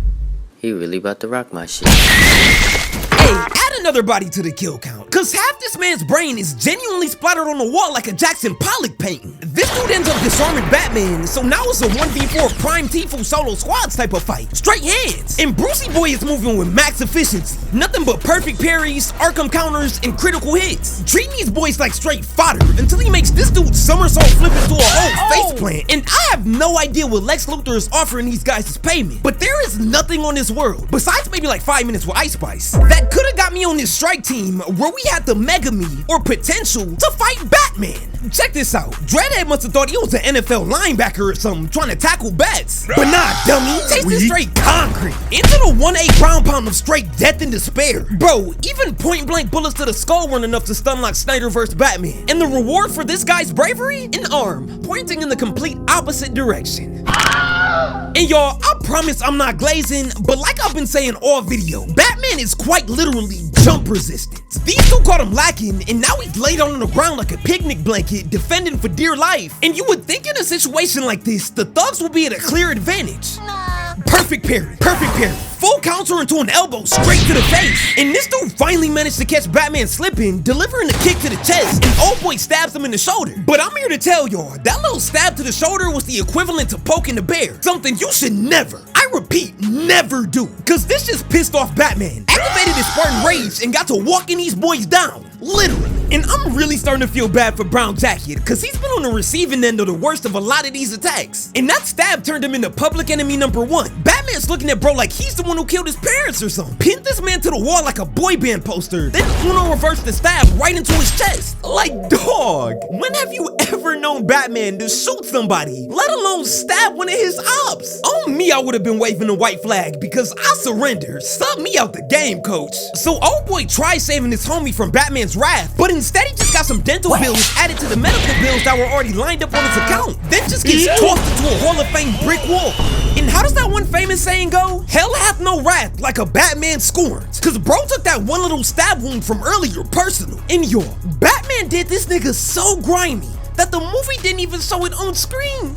he really about to rock my shit. Hey, add another body to the kill count, cause half this man's brain is genuinely splattered on the wall like a Jackson Pollock painting. This dude ends up disarming Batman, so now it's a 1v4 prime Tfue solo squads type of fight. Straight hands. And Brucey Boy is moving with max efficiency. Nothing but perfect parries, Arkham counters, and critical hits. Treating these boys like straight fodder until he makes this dude somersault flip into a whole face plant. And I have no idea what Lex Luthor is offering these guys as payment, but there is nothing on this world, besides maybe like 5 minutes with Ice Spice, that could have got me on this strike team where we finally had the mega me, or potential, to fight Batman. Check this out. Dreadhead must have thought he was an NFL linebacker or something trying to tackle bats. But nah, dummy. Tasted straight concrete. Into the 1/8 ground pound of straight death and despair. Bro, even point blank bullets to the skull weren't enough to stun like Snyder vs. Batman. And the reward for this guy's bravery? An arm, pointing in the complete opposite direction. And y'all, I promise I'm not glazing, but like I've been saying all video, Batman is quite literally jump resistant. These two caught him lacking, and now he's laid on the ground like a picnic blanket, defending for dear life. And you would think in a situation like this, the thugs will be at a clear advantage. Perfect parry, perfect parry. Full counter into an elbow straight to the face. And this dude finally managed to catch Batman slipping, delivering a kick to the chest, and old boy stabs him in the shoulder. But I'm here to tell y'all, that little stab to the shoulder was the equivalent to poking the bear. Something you should never, I repeat, never do. Cause this just pissed off Batman, activated his Spartan rage, and got to walking these boys down. Literally. And I'm really starting to feel bad for Brown Jacket, cause he's been on the receiving end of the worst of a lot of these attacks. And that stab turned him into public enemy #1. Batman's looking at bro like he's the one who killed his parents or something. Pinned this man to the wall like a boy band poster, then Uno reversed the stab right into his chest. Like, dog, when have you ever known Batman to shoot somebody, let alone stab one of his ops? On me, I would have been waving the white flag because I surrender. Sub me out the game, coach. So old boy tried saving his homie from Batman's wrath, but instead he just got some dental bills added to the medical bills that were already lined up on his account, then just gets tossed into a Hall of Fame brick wall. And how does that one famous saying go? Hell hath no wrath like a Batman scorns. Cause bro took that one little stab wound from earlier personal. And yo, Batman did this nigga so grimy that the movie didn't even show it on screen.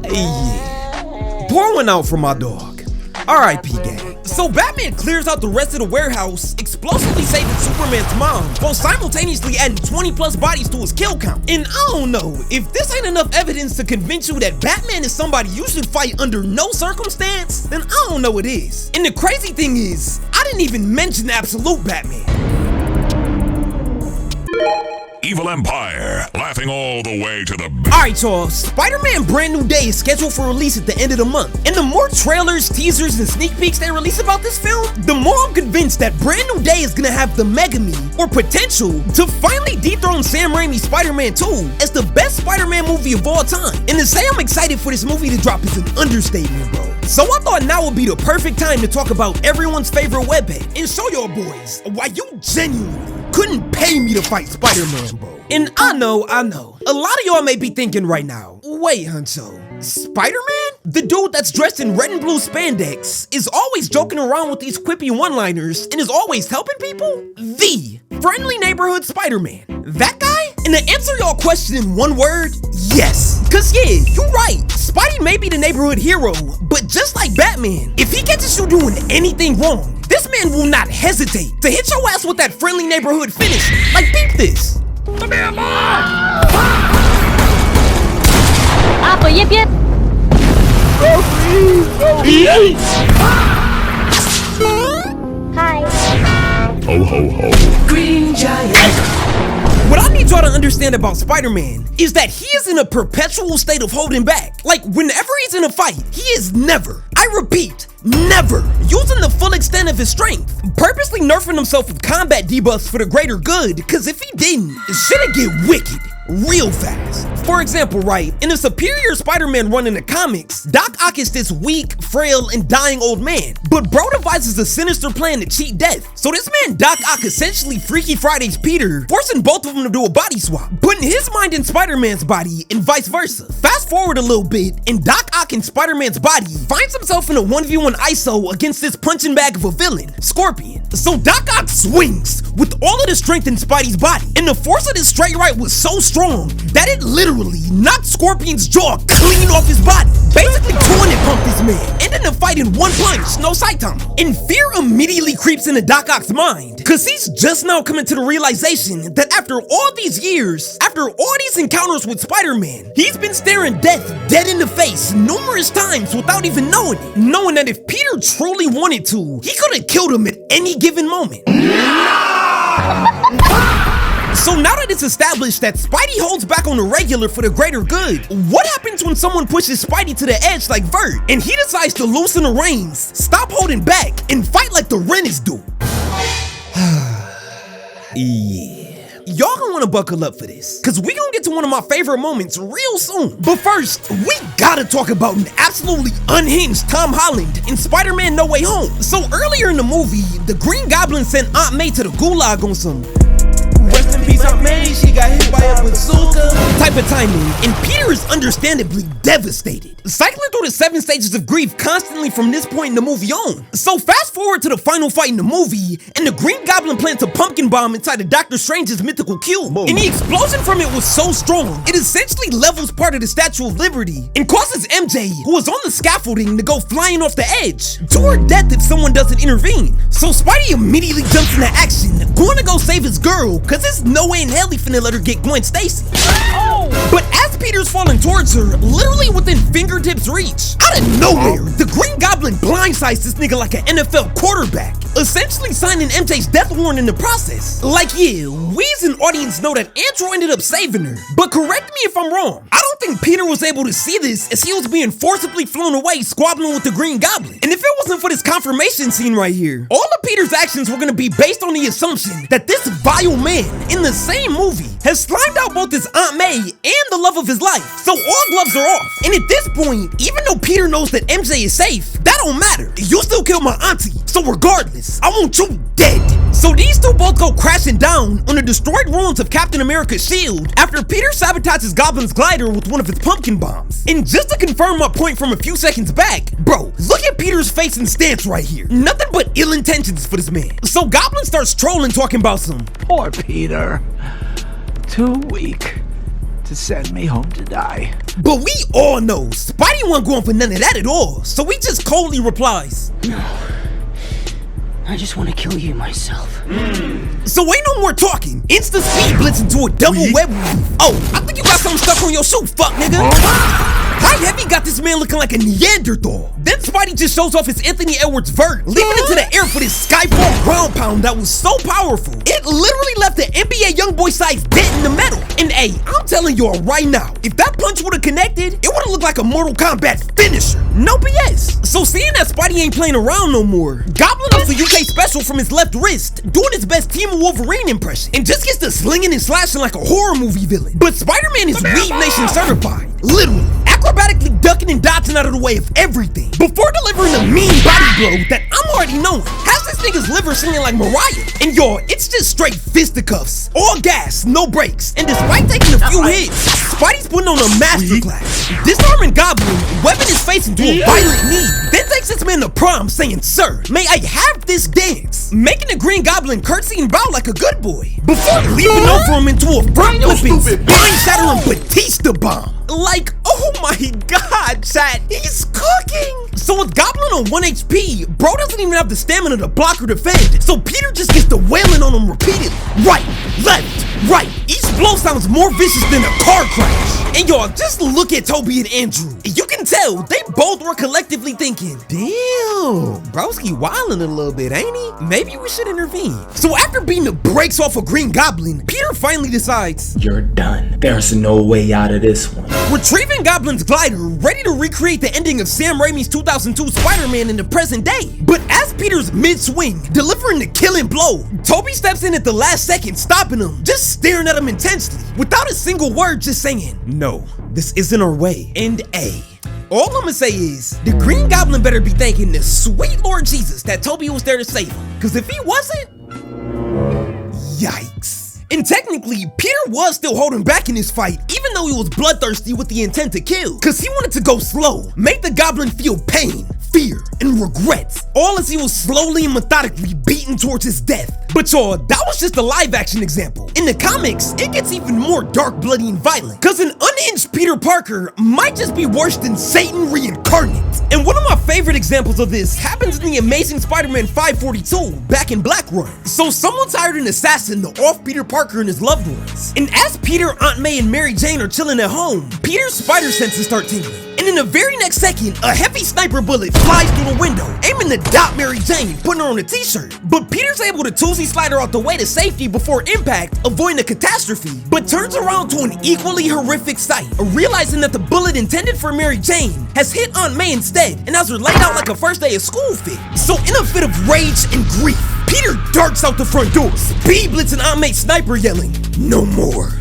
Yeah. Pour one out for my dog. R.I.P. gang. So Batman clears out the rest of the warehouse, explosively saving Superman's mom, while simultaneously adding 20+ bodies to his kill count. And I don't know, if this ain't enough evidence to convince you that Batman is somebody you should fight under no circumstance, then I don't know what is. And the crazy thing is, I didn't even mention Absolute Batman. Evil Empire, laughing all the way to the Alright y'all, Spider-Man Brand New Day is scheduled for release at the end of the month. And the more trailers, teasers, and sneak peeks they release about this film, the more I'm convinced that Brand New Day is gonna have the mega me, or potential, to finally dethrone Sam Raimi's Spider-Man 2 as the best Spider-Man movie of all time. And to say I'm excited for this movie to drop is an understatement, bro. So I thought now would be the perfect time to talk about everyone's favorite webhead and show y'all boys why you genuinely couldn't pay me to fight Spider-Man, bro. And I know, a lot of y'all may be thinking right now, wait, Huncho, Spider-Man? The dude that's dressed in red and blue spandex is always joking around with these quippy one-liners and is always helping people? The friendly neighborhood Spider-Man. That guy? And to answer y'all question in one word, yes. Cause yeah, you're right, Spidey may be the neighborhood hero, but just like Batman, if he catches you doing anything wrong, this man will not hesitate to hit your ass with that friendly neighborhood finish. Like, beep this. Apa yep yep. Hi. Ho ho ho. Green giant. What I need y'all to understand about Spider-Man is that he is in a perpetual state of holding back. Like, whenever he's in a fight, he is never, I repeat, never using the full extent of his strength, purposely nerfing himself with combat debuffs for the greater good, cause if he didn't, shit'd get wicked real fast. For example, right, in a Superior Spider-Man run in the comics, Doc Ock is this weak, frail, and dying old man, but bro devises a sinister plan to cheat death. So this man Doc Ock essentially Freaky Friday's Peter, forcing both of them to do a body swap, putting his mind in Spider-Man's body and vice versa. Fast forward a little bit, and Doc Ock in Spider-Man's body finds himself in a 1v1 ISO against this punching bag of a villain, Scorpion. So Doc Ock swings with all of the strength in Spidey's body, and the force of this straight right was so strong that it literally knocked Scorpion's jaw clean off his body, basically toilet pumped this man, ending the fight in one punch, no sight time. And fear immediately creeps into Doc Ock's mind, cause he's just now coming to the realization that after all these years, after all these encounters with Spider-Man, he's been staring death dead in the face numerous times without even knowing it, knowing that if Peter truly wanted to, he could have killed him at any given moment. So now that it's established that Spidey holds back on the regular for the greater good, what happens when someone pushes Spidey to the edge like Vert, and he decides to loosen the reins, stop holding back, and fight like the rent is due? Yeah. Y'all gonna wanna buckle up for this, cause we gonna get to one of my favorite moments real soon. But first, we gotta talk about an absolutely unhinged Tom Holland in Spider-Man No Way Home. So earlier in the movie, the Green Goblin sent Aunt May to the gulag on some rest in peace, Aunt May, she got hit by a bazooka type of timing, and Peter is understandably devastated, cycling through the 7 stages of grief constantly from this point in the movie on. So fast forward to the final fight in the movie, and the Green Goblin plants a pumpkin bomb inside of Doctor Strange's mythical cube. And the explosion from it was so strong, it essentially levels part of the Statue of Liberty and causes MJ, who was on the scaffolding, to go flying off the edge, to her death if someone doesn't intervene. So Spidey immediately jumps into action, going to go save his girl, cause there's no way in hell he finna let her get Gwen Stacy. But as Peter's falling towards her, literally within fingertips reach, out of nowhere, the Green Goblin blindsides this nigga like an NFL quarterback, essentially signing MJ's death warrant in the process. Like, yeah, we as an audience know that Andrew ended up saving her, but correct me if I'm wrong, I don't think Peter was able to see this as he was being forcibly flown away squabbling with the Green Goblin. And if it wasn't for this confirmation scene right here, all of Peter's actions were gonna be based on the assumption that this vile man in the same movie has slimed out both his Aunt May and the love of his life. So all gloves are off. And at this point, even though Peter knows that MJ is safe, that don't matter. You still killed my auntie, so regardless, I want you dead. So these two both go crashing down on the destroyed ruins of Captain America's shield after Peter sabotages Goblin's glider with one of his pumpkin bombs. And just to confirm my point from a few seconds back, bro, look at Peter's face and stance right here. Nothing but ill intentions for this man. So Goblin starts trolling, talking about some poor Peter, too weak to send me home to die. But we all know Spidey wasn't going for none of that at all, so he just coldly replies, no, I just want to kill you myself. So ain't no more talking. Insta speed blitz into a double web weave. Oh, I think you got something stuck on your shoe, fuck nigga. High Heavy got this man looking like a Neanderthal. Then Spidey just shows off his Anthony Edwards vert, leaping into the air for this Skyfall ground pound that was so powerful, it literally left the NBA YoungBoy size dent in the metal. And hey, I'm telling y'all right now, if that punch would've connected, it would've looked like a Mortal Kombat finisher. No BS. So seeing that Spidey ain't playing around no more, Goblin ups the UK special from his left wrist, doing his best Team of Wolverine impression, and just gets to slinging and slashing like a horror movie villain. But Spider-Man is Weed Nation certified, literally acrobatically ducking and dodging out of the way of everything, before delivering a mean body blow that I'm already knowing has this nigga's liver singing like Mariah. And y'all, it's just straight fisticuffs, all gas, no brakes, and despite taking a few hits, Spidey's putting on a masterclass, disarming Goblin, webbing his face into a violent knee, then takes this man to prom saying, sir, may I have this dance? Making the Green Goblin curtsy and bow like a good boy, before leaping over him into a front flipping, spine-shattering Batista bomb. Like, oh my god, chat, he's cooking! So with Goblin on 1 HP, bro doesn't even have the stamina to block or defend, so Peter just gets to wailing on him repeatedly. Right, left, right. Each blow sounds more vicious than a car crash. And y'all, just look at Toby and Andrew. You can tell they both were collectively thinking, damn, broski wildin' a little bit, ain't he? Maybe we should intervene. So after beating the brakes off of Green Goblin, Peter finally decides, you're done. There's no way out of this one. Retrieving Goblin's glider, ready to recreate the ending of Sam Raimi's 2002 Spider-Man in the present day. But as Peter's mid-swing, delivering the killing blow, Toby steps in at the last second, stopping him, just staring at him intensely, without a single word, just saying, no, this isn't our way. And all I'ma say is, the Green Goblin better be thanking the sweet Lord Jesus that Toby was there to save him. Cause if he wasn't, yikes. And technically, Peter was still holding back in this fight, even though he was bloodthirsty with the intent to kill. Cause he wanted to go slow, make the Goblin feel pain, fear, and regrets, all as he was slowly and methodically beaten towards his death. But y'all, that was just a live action example. In the comics, it gets even more dark, bloody, and violent, cause an unhinged Peter Parker might just be worse than Satan reincarnate. And one of my favorite examples of this happens in the Amazing Spider-Man 542, back in Black Run. So someone's hired an assassin to off Peter Parker and his loved ones. And as Peter, Aunt May, and Mary Jane are chilling at home, Peter's spider senses start tingling. And in the very next second, a heavy sniper bullet flies through the window, aiming to dot Mary Jane, putting her on a t-shirt. But Peter's able to Tuesday slide her out the way to safety before impact, avoiding a catastrophe, but turns around to an equally horrific sight, realizing that the bullet intended for Mary Jane has hit Aunt May instead, and has her laid out like a first day of school fit. So in a fit of rage and grief, Peter darts out the front door, speed blitzing Aunt May sniper yelling, "No more,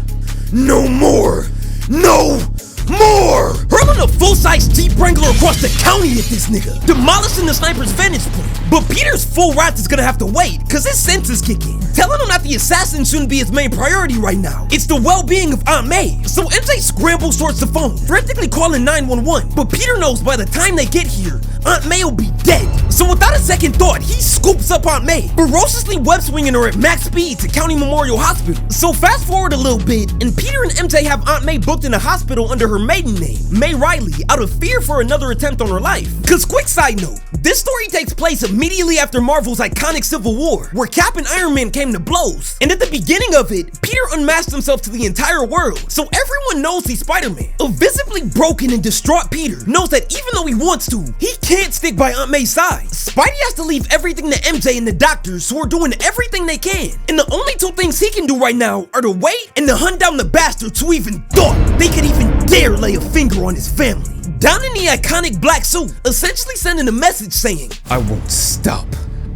no more, no more!" Hurling a full-size Jeep Wrangler across the county at this nigga, demolishing the sniper's vantage point. But Peter's full wrath is gonna have to wait, cause his senses kick in, telling him that the assassin shouldn't be his main priority right now. It's the well-being of Aunt May. So MJ scrambles towards the phone, frantically calling 911. But Peter knows by the time they get here, Aunt May will be dead. So without a second thought, he scoops up Aunt May, ferociously web-swinging her at max speed to County Memorial Hospital. So fast forward a little bit, and Peter and MJ have Aunt May booked in a hospital under her maiden name, May Riley, out of fear for another attempt on her life. Cause quick side note, this story takes place immediately after Marvel's iconic Civil War, where Cap and Iron Man came to blows. And at the beginning of it, Peter unmasked himself to the entire world, so everyone knows he's Spider-Man. A visibly broken and distraught Peter knows that even though he wants to, he can't stick by Aunt May's side. Spidey has to leave everything to MJ and the doctors, who are doing everything they can. And the only two things he can do right now are to wait and to hunt down the bastards who even thought they could even dare lay a finger on his family. Down in the iconic black suit, essentially sending a message saying, "I won't stop.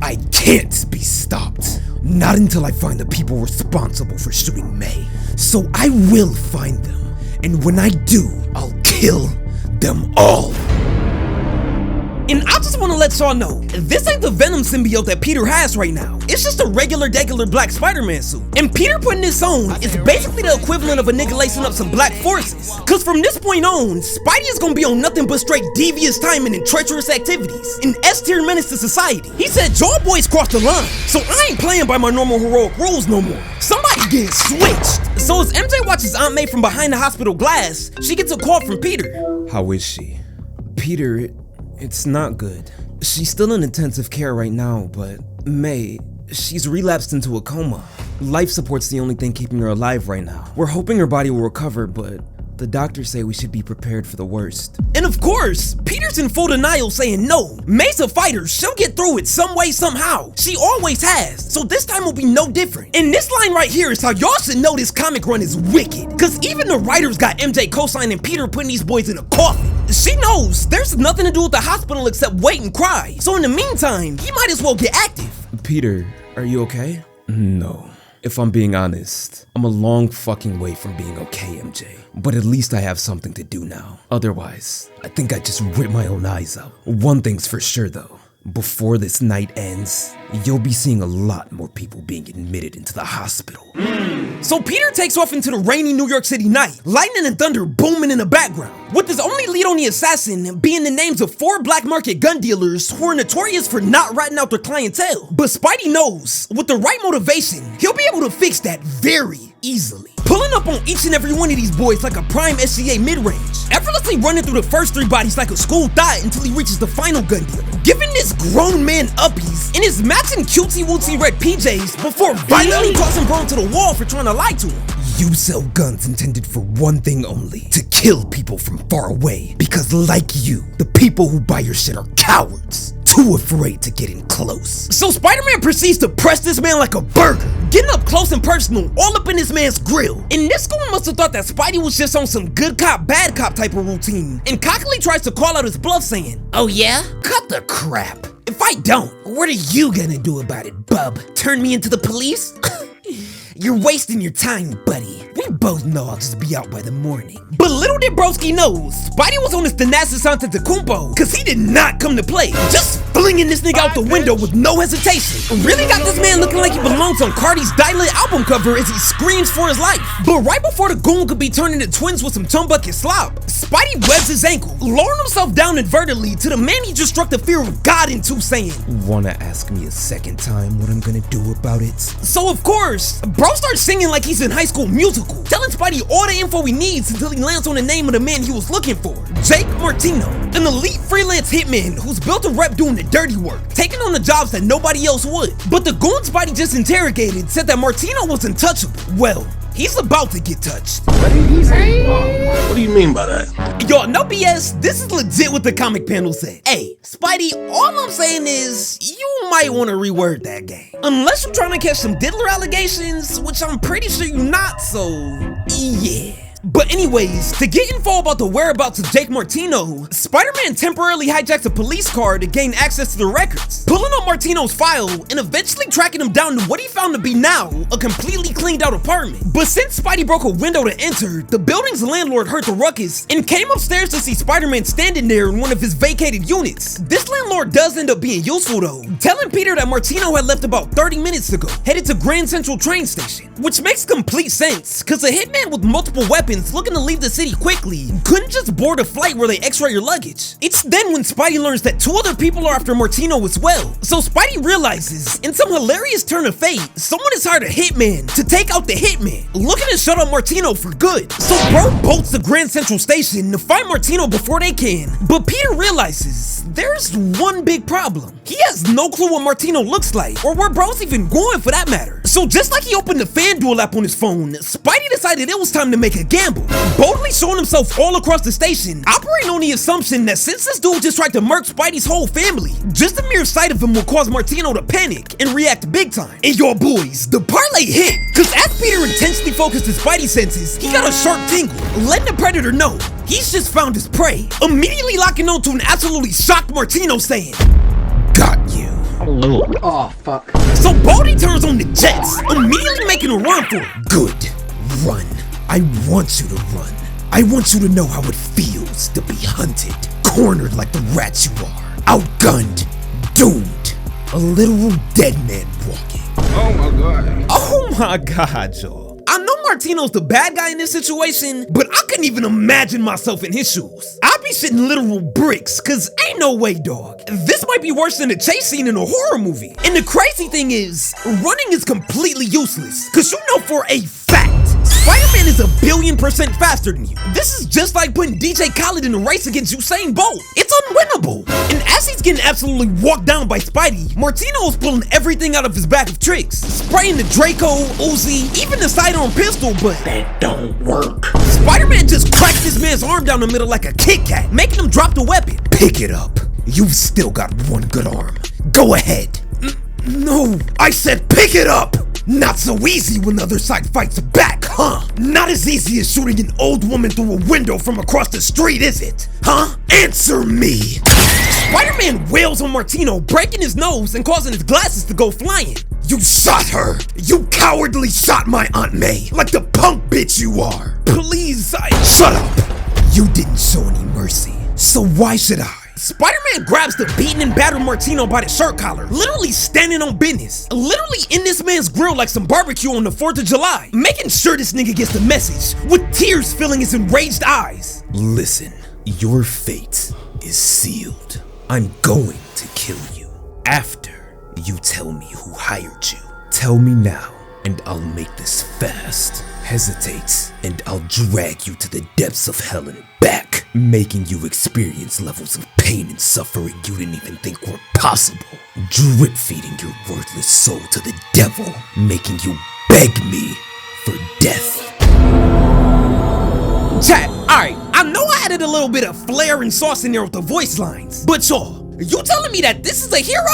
I can't be stopped. Not until I find the people responsible for shooting May. So I will find them. And when I do, I'll kill them all." And I just want to let y'all know, this ain't the Venom symbiote that Peter has right now. It's just a regular black Spider-Man suit. And Peter putting this on is basically the equivalent of a nigga lacing up some black forces. Cause from this point on, Spidey is gonna be on nothing but straight devious timing and treacherous activities. An S-tier menace to society. He said, "Y'all boys crossed the line, so I ain't playing by my normal heroic rules no more. Somebody getting switched." So as MJ watches Aunt May from behind the hospital glass, she gets a call from Peter. "How is she?" "Peter, it's not good. She's still in intensive care right now, but May, she's relapsed into a coma. Life support's the only thing keeping her alive right now. We're hoping her body will recover, but the doctors say we should be prepared for the worst." And of course, Peter's in full denial saying no. May's a fighter, she'll get through it some way, somehow. She always has, so this time will be no different. And this line right here is how y'all should know this comic run is wicked. Cause even the writers got MJ co-signing Peter putting these boys in a coffin. She knows there's nothing to do with the hospital except wait and cry. So in the meantime, he might as well get active. "Peter, are you okay?" "No. If I'm being honest, I'm a long fucking way from being okay, MJ. But at least I have something to do now. Otherwise, I think I just ripped my own eyes out. One thing's for sure though. Before this night ends, you'll be seeing a lot more people being admitted into the hospital." So Peter takes off into the rainy New York City night, lightning and thunder booming in the background, with his only lead on the assassin being the names of 4 black market gun dealers who are notorious for not ratting out their clientele. But Spidey knows, with the right motivation, he'll be able to fix that very easily. Pulling up on each and every one of these boys like a prime SCA mid-range, effortlessly running through the first 3 bodies like a school thought until he reaches the final gun dealer, giving this grown man uppies in his matching cutesy-wootsy red PJs before violently tossing bro to the wall for trying to lie to him. "You sell guns intended for one thing only, to kill people from far away, because like you, the people who buy your shit are cowards. Too afraid to get in close." So Spider-Man proceeds to press this man like a burger, getting up close and personal, all up in this man's grill. And this goon must have thought that Spidey was just on some good cop, bad cop type of routine, and cockily tries to call out his bluff saying, "Oh yeah? Cut the crap. If I don't, what are you gonna do about it, bub? Turn me into the police?" "You're wasting your time, buddy. We both know I'll just be out by the morning." But little did broski knows, Spidey was on his Thanasis Antetokounmpo, cause he did not come to play. Just flinging this nigga out the window with no hesitation. Really got this man looking like he belongs on Cardi's Diamond album cover as he screams for his life. But right before the goon could be turned into twins with some tumbucket slop, Spidey webs his ankle, lowering himself down invertedly to the man he just struck the fear of God into, saying, "Wanna ask me a second time what I'm gonna do about it?" So of course, bro starts singing like he's in High School Musical, telling Spidey all the info he needs until he lands on the name of the man he was looking for, Jake Martino, an elite freelance hitman who's built a rep doing the dirty work, taking on the jobs that nobody else would. But the goon Spidey just interrogated said that Martino was untouchable. Well, he's about to get touched. What do you mean by that? Y'all, no BS, this is legit what the comic panel said. Hey, Spidey, all I'm saying is, you might want to reword that game. Unless you're trying to catch some diddler allegations, which I'm pretty sure you're not, so yeah. But But anyways, to get info about the whereabouts of Jake Martino, Spider-Man temporarily hijacks a police car to gain access to the records, pulling up Martino's file and eventually tracking him down to what he found to be now a completely cleaned out apartment. But since Spidey broke a window to enter, the building's landlord heard the ruckus and came upstairs to see Spider-Man standing there in one of his vacated units. This landlord does end up being useful though, telling Peter that Martino had left about 30 minutes ago, headed to Grand Central train station, which makes complete sense, cause a hitman with multiple weapons looking to leave the city quickly couldn't just board a flight where they x-ray your luggage. It's then when Spidey learns that 2 other people are after Martino as well. So Spidey realizes, in some hilarious turn of fate, someone has hired a hitman to take out the hitman, looking to shut up Martino for good. So bro bolts to Grand Central Station to find Martino before they can, but Peter realizes there's one big problem. He has no clue what Martino looks like, or where bro's even going for that matter. So just like he opened the FanDuel app on his phone, Spidey decided it was time to make a gamble, boldly showing himself all across the station, operating on the assumption that since this dude just tried to murk Spidey's whole family, just the mere sight of him will cause Martino to panic and react big time. And yo boys, the parlay hit, cause as Peter intensely focused his Spidey senses, he got a sharp tingle, letting the predator know he's just found his prey, immediately locking on to an absolutely shocked Martino saying, "Got you." Oh, fuck. So Baldy turns on the jets, immediately making a run for it. Good. Run. I want you to run. I want you to know how it feels to be hunted, cornered like the rats you are, outgunned, doomed, a literal dead man walking. Oh my god. Oh my god, y'all. I know Martino's the bad guy in this situation, but I couldn't even imagine myself in his shoes. I'd be shitting literal bricks, cause ain't no way, dog. This might be worse than a chase scene in a horror movie. And the crazy thing is, running is completely useless, cause you know for a fact, Spider-Man is 1,000,000,000% faster than you. This is just like putting DJ Khaled in a race against Usain Bolt. It's unwinnable. And as he's getting absolutely walked down by Spidey, Martino is pulling everything out of his bag of tricks, spraying the Draco, Uzi, even the sidearm pistol, but that don't work. Spider-Man just cracks this man's arm down the middle like a Kit Kat, making him drop the weapon. Pick it up. You've still got one good arm. Go ahead. No, I said pick it up. Not so easy when the other side fights back, huh? Not as easy as shooting an old woman through a window from across the street, is it? Huh? Answer me. Spider-Man wails on Martino, breaking his nose and causing his glasses to go flying. You shot her! You cowardly shot my Aunt May, like the punk bitch you are! Please, shut up! You didn't show any mercy, so why should I? Spider-Man grabs the beaten and battered Martino by the shirt collar, literally standing on business, literally in this man's grill like some barbecue on the 4th of July, making sure this nigga gets the message, with tears filling his enraged eyes. Listen, your fate is sealed. I'm going to kill you. After you tell me who hired you. Tell me now, and I'll make this fast. Hesitate, and I'll drag you to the depths of hell and back, making you experience levels of pain and suffering you didn't even think were possible. Drip feeding your worthless soul to the devil, making you beg me for death. Chat, alright, I know I added a little bit of flair and sauce in there with the voice lines, but y'all, you telling me that this is a hero?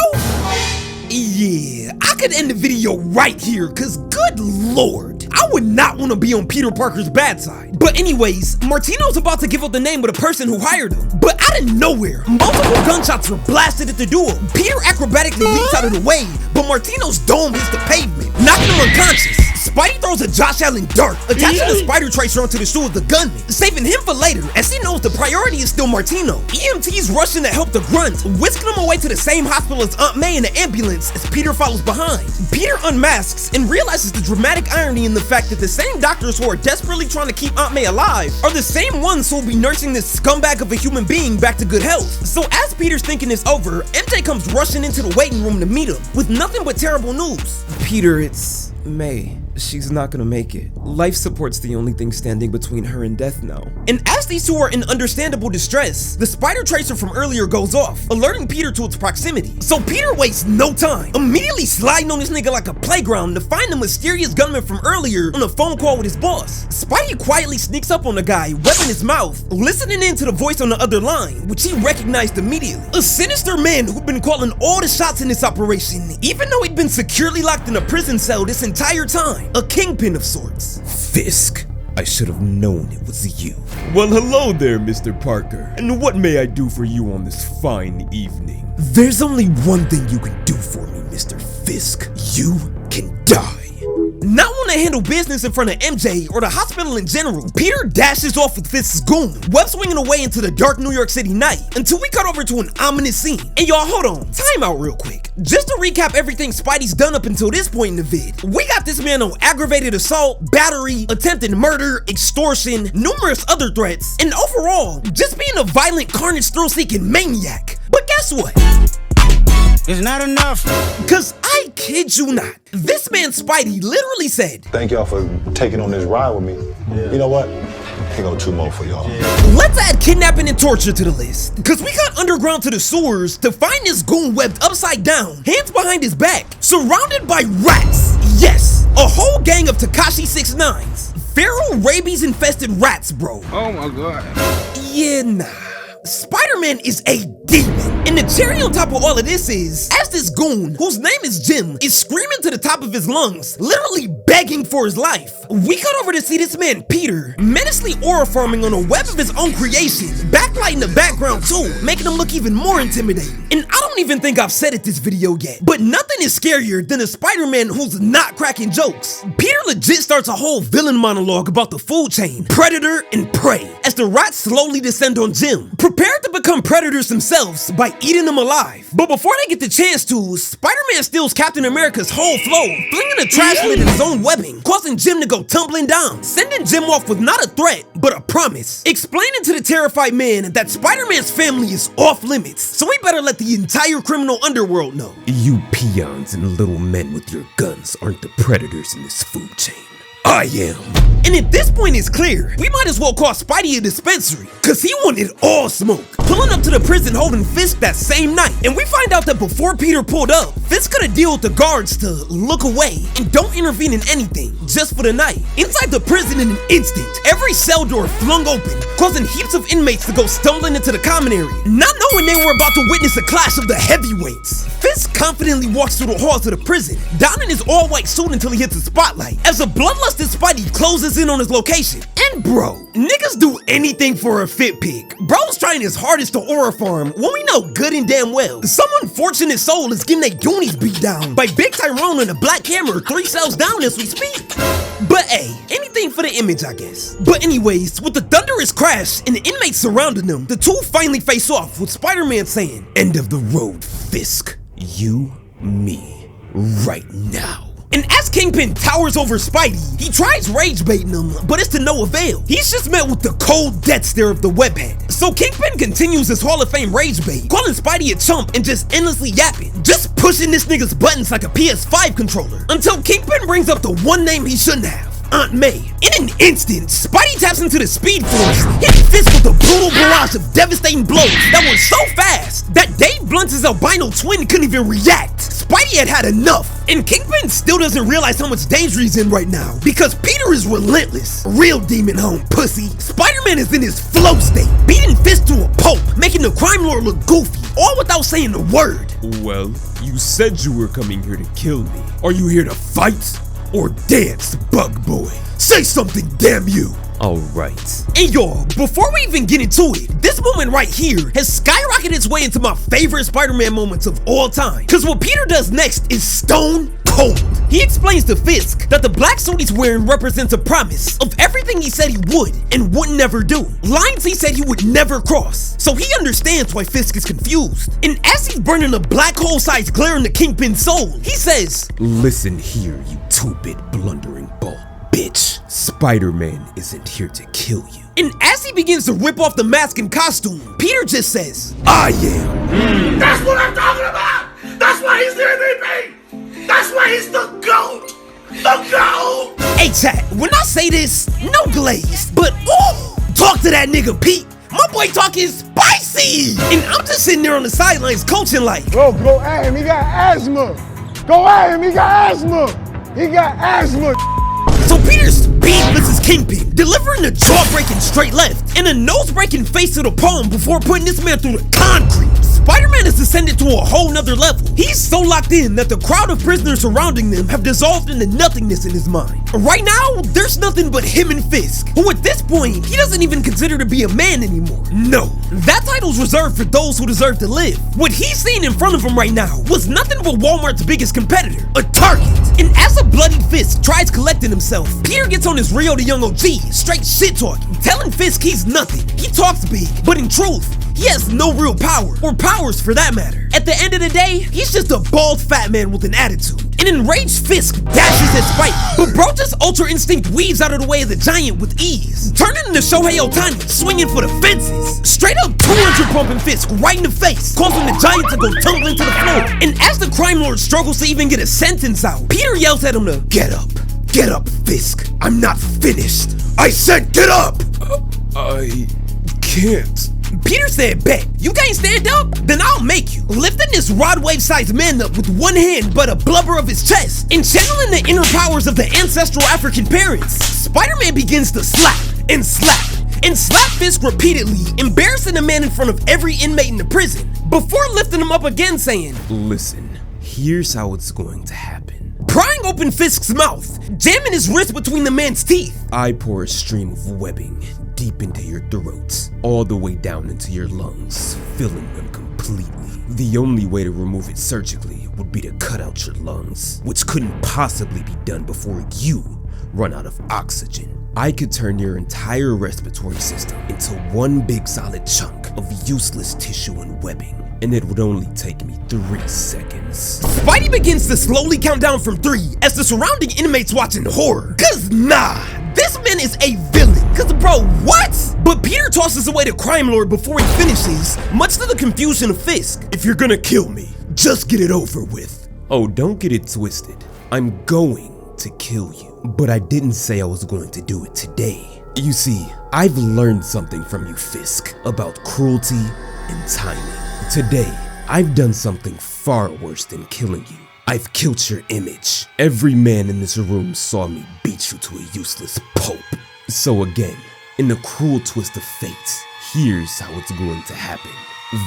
Yeah, I could end the video right here, cause good lord, I would not want to be on Peter Parker's bad side. But anyways, Martino's about to give out the name of the person who hired him, but out of nowhere, multiple gunshots were blasted at the duo. Peter acrobatically leaps out of the way, but Martino's dome hits the pavement, knocking him unconscious. Spidey throws a Josh Allen dart, attaching the Spider Tracer onto the shoe of the gunman, saving him for later, as he knows the priority is still Martino. EMTs rush in to help the grunt, whisking him away to the same hospital as Aunt May in the ambulance as Peter follows behind. Peter unmasks and realizes the dramatic irony in the fact that the same doctors who are desperately trying to keep Aunt May alive are the same ones who will be nursing this scumbag of a human being back to good health. So as Peter's thinking is over, MJ comes rushing into the waiting room to meet him with nothing but terrible news. Peter, it's May. She's not gonna make it. Life support's the only thing standing between her and death now. And as these two are in understandable distress, the Spider Tracer from earlier goes off, alerting Peter to its proximity. So Peter wastes no time, immediately sliding on this nigga like a playground to find the mysterious gunman from earlier on a phone call with his boss. Spidey quietly sneaks up on the guy, weapon in his mouth, listening in to the voice on the other line, which he recognized immediately. A sinister man who'd been calling all the shots in this operation, even though he'd been securely locked in a prison cell this entire time. A kingpin of sorts. Fisk, I should have known it was you. Well, hello there, Mr. Parker. And what may I do for you on this fine evening? There's only one thing you can do for me, Mr. Fisk. You can die. Not want to handle business in front of MJ or the hospital in general, Peter dashes off with Fisk's goon, web swinging away into the dark New York City night until we cut over to an ominous scene. And y'all, hold on, time out real quick. Just to recap everything Spidey's done up until this point in the vid, we got this man on aggravated assault, battery, attempted murder, extortion, numerous other threats, and overall, just being a violent, carnage, thrill-seeking maniac. But guess what? It's not enough. Cause I kid you not, this man Spidey literally said, Thank y'all for taking on this ride with me. You know what? Here go 2 more for y'all. Let's add kidnapping and torture to the list. Cause we got underground to the sewers to find this goon webbed upside down, hands behind his back, surrounded by rats. Yes, a whole gang of Tekashi 6ix9ines. Feral rabies-infested rats, bro. Oh my god. Yeah, nah. Spider-Man is a demon. And the cherry on top of all of this is, as this goon, whose name is Jim, is screaming to the top of his lungs, literally begging for his life, we cut over to see this man, Peter, menacingly aura farming on a web of his own creation, backlighting the background too, making him look even more intimidating. And I don't even think I've said it this video yet, but nothing is scarier than a Spider-Man who's not cracking jokes. Peter legit starts a whole villain monologue about the food chain, predator and prey, as the rats slowly descend on Jim, prepared to become predators themselves by eating them alive. But before they get the chance to, Spider-Man steals Captain America's whole flow, flinging a trash lid in his own webbing, causing Jim to go tumbling down, sending Jim off with not a threat, but a promise, explaining to the terrified man that Spider-Man's family is off limits, so we better let the entire criminal underworld know. You peons and little men with your guns aren't the predators in this food chain. I am. And at this point it's clear, we might as well call Spidey a dispensary, cause he wanted all smoke, pulling up to the prison holding Fisk that same night. And we find out that before Peter pulled up, Fisk cut a deal with the guards to look away and don't intervene in anything, just for the night. Inside the prison in an instant, every cell door flung open, causing heaps of inmates to go stumbling into the common area, not knowing they were about to witness a clash of the heavyweights. Fisk confidently walks through the halls of the prison, donning his all-white suit until he hits the spotlight, as a bloodlusted Spidey closes in on his location. And bro, niggas do anything for a fit pic. Bro's trying his hardest to aura farm when we know good and damn well some unfortunate soul is getting their goonies beat down by Big Tyrone and a black hammer 3 cells down as we speak. But hey, anything for the image, I guess. But anyways, with the thunderous crash and the inmates surrounding them, the two finally face off with Spider-Man saying, "End of the road, Fisk. You, me, right now." And as Kingpin towers over Spidey, he tries rage baiting him, but it's to no avail. He's just met with the cold death stare of the webhead. So Kingpin continues his Hall of Fame rage bait, calling Spidey a chump and just endlessly yapping, just pushing this nigga's buttons like a PS5 controller, until Kingpin brings up the one name he shouldn't have. Aunt May. In an instant, Spidey taps into the Speed Force, hitting Fisk with a brutal barrage of devastating blows that were so fast that Dave Blunt's albino twin couldn't even react. Spidey had enough, and Kingpin still doesn't realize how much danger he's in right now, because Peter is relentless. Real demon home, pussy. Spider-Man is in his flow state, beating Fisk to a pulp, making the crime lord look goofy, all without saying a word. Well, you said you were coming here to kill me. Are you here to fight? Or dance, bug boy? Say something, damn you! Alright. And y'all, before we even get into it, this moment right here has skyrocketed its way into my favorite Spider-Man moments of all time. Cause what Peter does next is stone cold. He explains to Fisk that the black suit he's wearing represents a promise of everything he said he would and would never do. Lines he said he would never cross. So he understands why Fisk is confused. And as he's burning a black hole-sized glare in the Kingpin's soul, he says, "Listen here, you 2-bit blundering bald bitch. Spider-Man isn't here to kill you." And as he begins to rip off the mask and costume, Peter just says, "I am." That's what I'm talking about! That's why he's the MVP! That's why he's the GOAT! The GOAT! Hey chat, when I say this, no glazed, but ooh, talk to that nigga Pete. My boy talking spicy! And I'm just sitting there on the sidelines coaching like, Bro, go at him, he got asthma! Go at him, he got asthma! He got asthma! So Peter speed blitzes Kingpin, delivering a jaw-breaking straight left and a nose-breaking face to the palm before putting this man through the concrete. Spider-Man has descended to a whole nother level. He's so locked in that the crowd of prisoners surrounding them have dissolved into nothingness in his mind. Right now, there's nothing but him and Fisk, who at this point, he doesn't even consider to be a man anymore. No, that title's reserved for those who deserve to live. What he's seeing in front of him right now was nothing but Walmart's biggest competitor, a target. And as a bloodied Fisk tries collecting himself, Peter gets on his Rio the Young OG, straight shit talking, telling Fisk he's nothing. He talks big, but in truth, he has no real power, or powers for that matter. At the end of the day, he's just a bald fat man with an attitude. An enraged Fisk dashes at Spike, but bro just Ultra Instinct weaves out of the way of the giant with ease, turning into Shohei Ohtani, swinging for the fences. Straight up 200 pumping Fisk right in the face, causing the giant to go tumbling to the floor. And as the crime lord struggles to even get a sentence out, Peter yells at him to get up, Fisk. I'm not finished. I said get up! I can't. Peter said, bet. You can't stand up? Then I'll make you. Lifting this rod wave-sized man up with one hand but a blubber of his chest, and channeling the inner powers of the ancestral African parents, Spider-Man begins to slap and slap Fisk repeatedly, embarrassing the man in front of every inmate in the prison, before lifting him up again saying, listen, here's how it's going to happen. Prying open Fisk's mouth, jamming his wrist between the man's teeth. I pour a stream of webbing deep into your throat, all the way down into your lungs, filling them completely. The only way to remove it surgically would be to cut out your lungs, which couldn't possibly be done before you run out of oxygen. I could turn your entire respiratory system into one big solid chunk of useless tissue and webbing, and it would only take me 3 seconds. Spidey begins to slowly count down from 3 as the surrounding inmates watch in horror. Cause nah, this man is a villain. Cause bro, what? But Peter tosses away the crime lord before he finishes, much to the confusion of Fisk. If you're gonna kill me, just get it over with. Oh, don't get it twisted. I'm going to kill you. But I didn't say I was going to do it today. You see, I've learned something from you, Fisk, about cruelty and timing. Today, I've done something far worse than killing you. I've killed your image. Every man in this room saw me beat you to a useless pulp. So again, in the cruel twist of fate, here's how it's going to happen.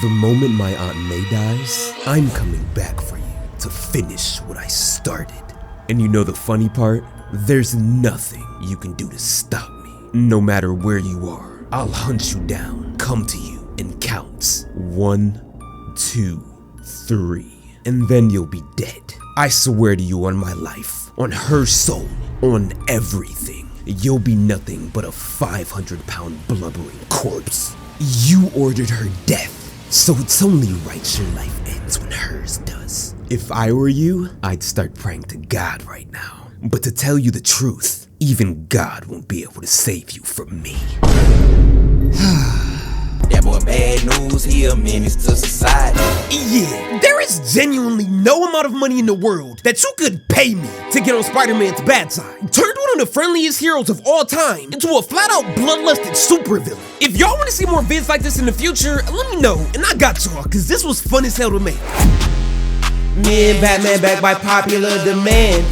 The moment my Aunt May dies, I'm coming back for you to finish what I started. And you know the funny part? There's nothing you can do to stop me. No matter where you are, I'll hunt you down, come to you, and count 1, 2, 3, and then you'll be dead. I swear to you on my life, on her soul, on everything, you'll be nothing but a 500-pound blubbering corpse. You ordered her death, so it's only right your life ends when hers does. If I were you, I'd start praying to God right now. But to tell you the truth, even God won't be able to save you from me. That boy bad news, he a menace to society. Yeah, there is genuinely no amount of money in the world that you could pay me to get on Spider-Man's bad side. Turned one of the friendliest heroes of all time into a flat-out bloodlusted supervillain. If y'all want to see more vids like this in the future, let me know, and I got y'all, cause this was fun as hell to make. Me and Batman back by popular demand.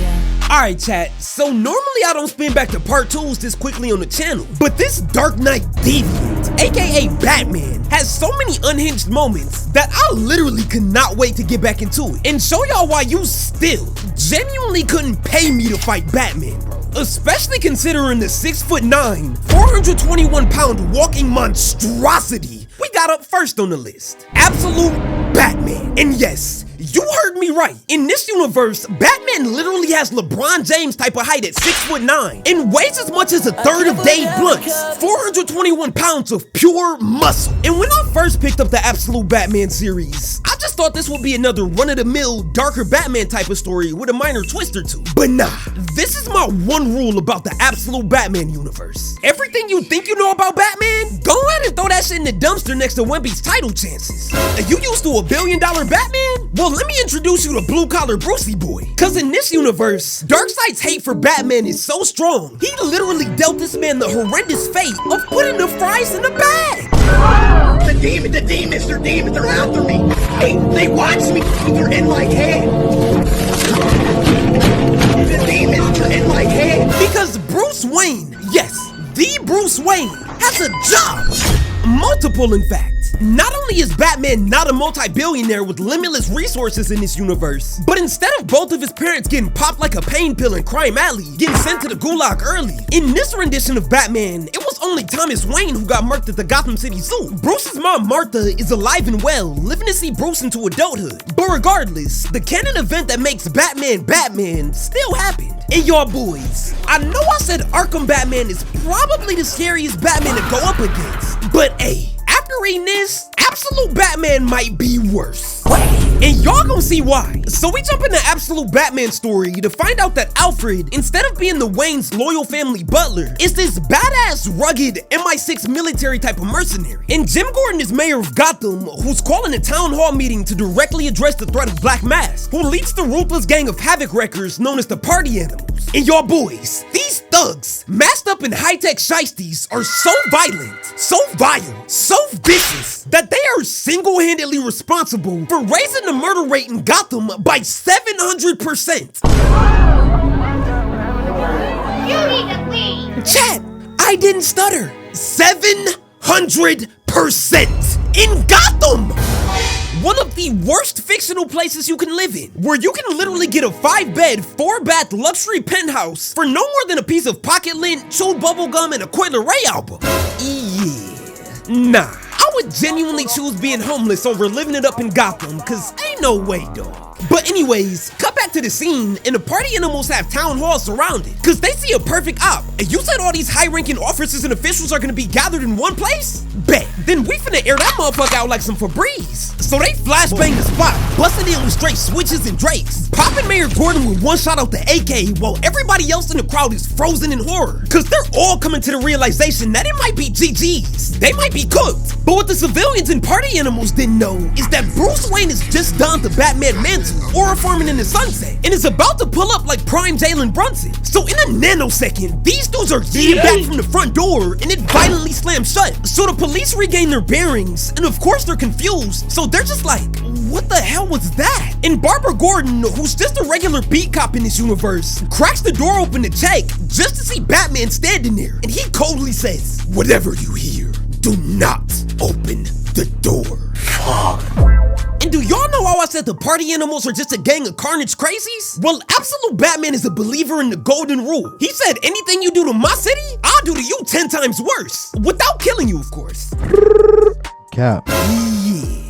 Alright chat, so normally I don't spin back to part 2s this quickly on the channel, but this Dark Knight Deviant, aka Batman, has so many unhinged moments that I literally could not wait to get back into it and show y'all why you still genuinely couldn't pay me to fight Batman, bro. Especially considering the 6'9", 421-pound walking monstrosity we got up first on the list. Absolute Batman. And yes, you heard me right. In this universe, Batman literally has LeBron James type of height at 6'9" and weighs as much as a third of Dave Blunt's 421 pounds of pure muscle. And when I first picked up the Absolute Batman series, I just thought this would be another run-of-the-mill, darker Batman type of story with a minor twist or two. But nah, this is my one rule about the Absolute Batman universe. Everything you think you know about Batman, go ahead and throw that shit in the dumpster next to Wemby's title chances. Are you used to $1 billion Batman? Well, let me introduce you to Blue Collar Brucey Boy. Cause in this universe, Darkseid's hate for Batman is so strong, he literally dealt this man the horrendous fate of putting the fries in the bag. The demons, they're after me. They watch me, they're in my head. The demons are in my head. Because Bruce Wayne, yes, the Bruce Wayne, has a job. Multiple, in fact. not only is Batman not a multi-billionaire with limitless resources in this universe, but instead of both of his parents getting popped like a pain pill in Crime Alley, getting sent to the gulag early, in this rendition of Batman, it was only Thomas Wayne who got murked at the Gotham City Zoo. Bruce's mom Martha is alive and well, living to see Bruce into adulthood. But regardless, the canon event that makes Batman Batman still happened. And y'all boys, I know I said Arkham Batman is probably the scariest Batman to go up against, but hey, after reading this, Absolute Batman might be worse. And y'all gonna see why. So we jump into Absolute Batman story to find out that Alfred, instead of being the Wayne's loyal family butler, is this badass, rugged MI6 military type of mercenary. And Jim Gordon is mayor of Gotham, who's calling a town hall meeting to directly address the threat of Black Mask, who leads the ruthless gang of Havoc Wreckers known as the Party Animals. And y'all boys, these thugs, masked up in high-tech shiesties, are so violent, so vile, so vicious, that they are single-handedly responsible for raising the murder rate in Gotham by 700%. You need to leave. Chat, I didn't stutter. 700% in Gotham! One of the worst fictional places you can live in, where you can literally get a 5-bed, 4-bath luxury penthouse for no more than a piece of pocket lint, chewed bubblegum, and a Coi Leray album. Yeah. Nah, I would genuinely choose being homeless over living it up in Gotham, cause ain't no way, dog. But anyways, cut back to the scene, and the Party Animals have town hall surrounded, cause they see a perfect op. And you said all these high-ranking officers and officials are gonna be gathered in one place? Bet. Then we finna air that motherfucker out like some Febreze. So they flashbang the spot, busting in with straight switches and drakes, popping Mayor Gordon with one shot out the AK, while everybody else in the crowd is frozen in horror, cause they're all coming to the realization that it might be GG's. They might be cooked. But what the civilians and Party Animals didn't know is that Bruce Wayne is just donned the Batman mantle, aura forming in the sunset, and is about to pull up like prime Jalen Brunson. So in a nanosecond, these dudes are yeeted back from the front door, and it violently slams shut. So the police regain their bearings, and of course they're confused, so they're just like, what the hell was that? And Barbara Gordon, who's just a regular beat cop in this universe, cracks the door open to check, just to see Batman standing there, and he coldly says, whatever you hear, do not open the door. Fuck. And do y'all know how I said the Party Animals are just a gang of carnage crazies? Well, Absolute Batman is a believer in the golden rule. He said, anything you do to my city, I'll do to you 10 times worse. Without killing you, of course. Cap. Yeah.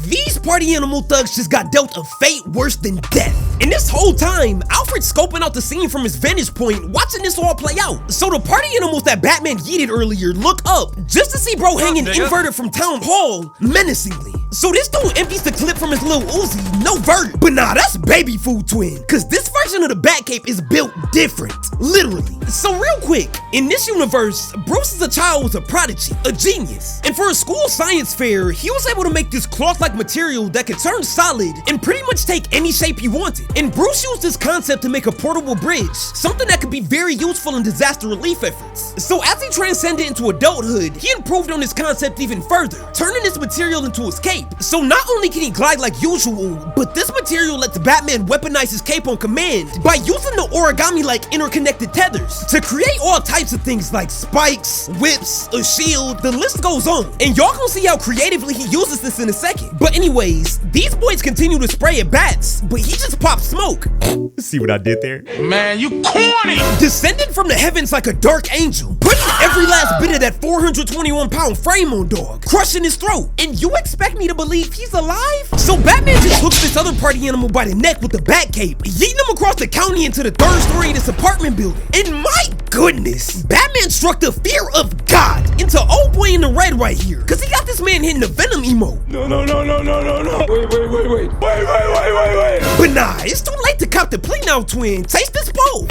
These Party Animal thugs just got dealt a fate worse than death. And this whole time, Alfred's scoping out the scene from his vantage point, watching this all play out. So the Party Animals that Batman yeeted earlier look up, just to see bro hanging inverted from town hall, menacingly. So this dude empties the clip from his little Uzi, no vert. But nah, that's baby food twin, cause this version of the Batcape is built different, literally. So real quick, in this universe, Bruce as a child was a prodigy, a genius. And for a school science fair, he was able to make this cloth-like material that could turn solid and pretty much take any shape he wanted. And Bruce used this concept to make a portable bridge, something that could be very useful in disaster relief efforts. So as he transcended into adulthood, he improved on this concept even further, turning this material into his cape. So not only can he glide like usual, but this material lets Batman weaponize his cape on command by using the origami-like interconnected tethers to create all types of things like spikes, whips, a shield, the list goes on. And y'all gonna see how creatively he uses this in a second. But anyways, these boys continue to spray at bats, but he just pops smoke. See what I did there? Man, you corny! Descending from the heavens like a dark angel, putting every last bit of that 421-pound frame on dog, crushing his throat. And you expect me to believe he's alive? So Batman just hooks this other Party Animal by the neck with the Batcape, yeeting him across the county into the 3rd story of this apartment building. And my goodness, Batman struck the fear of God into old boy in the red right here, cause he got this man hitting the Venom emote. No. Wait. But nah, it's too late to cop the plea now, twin. Taste this pole.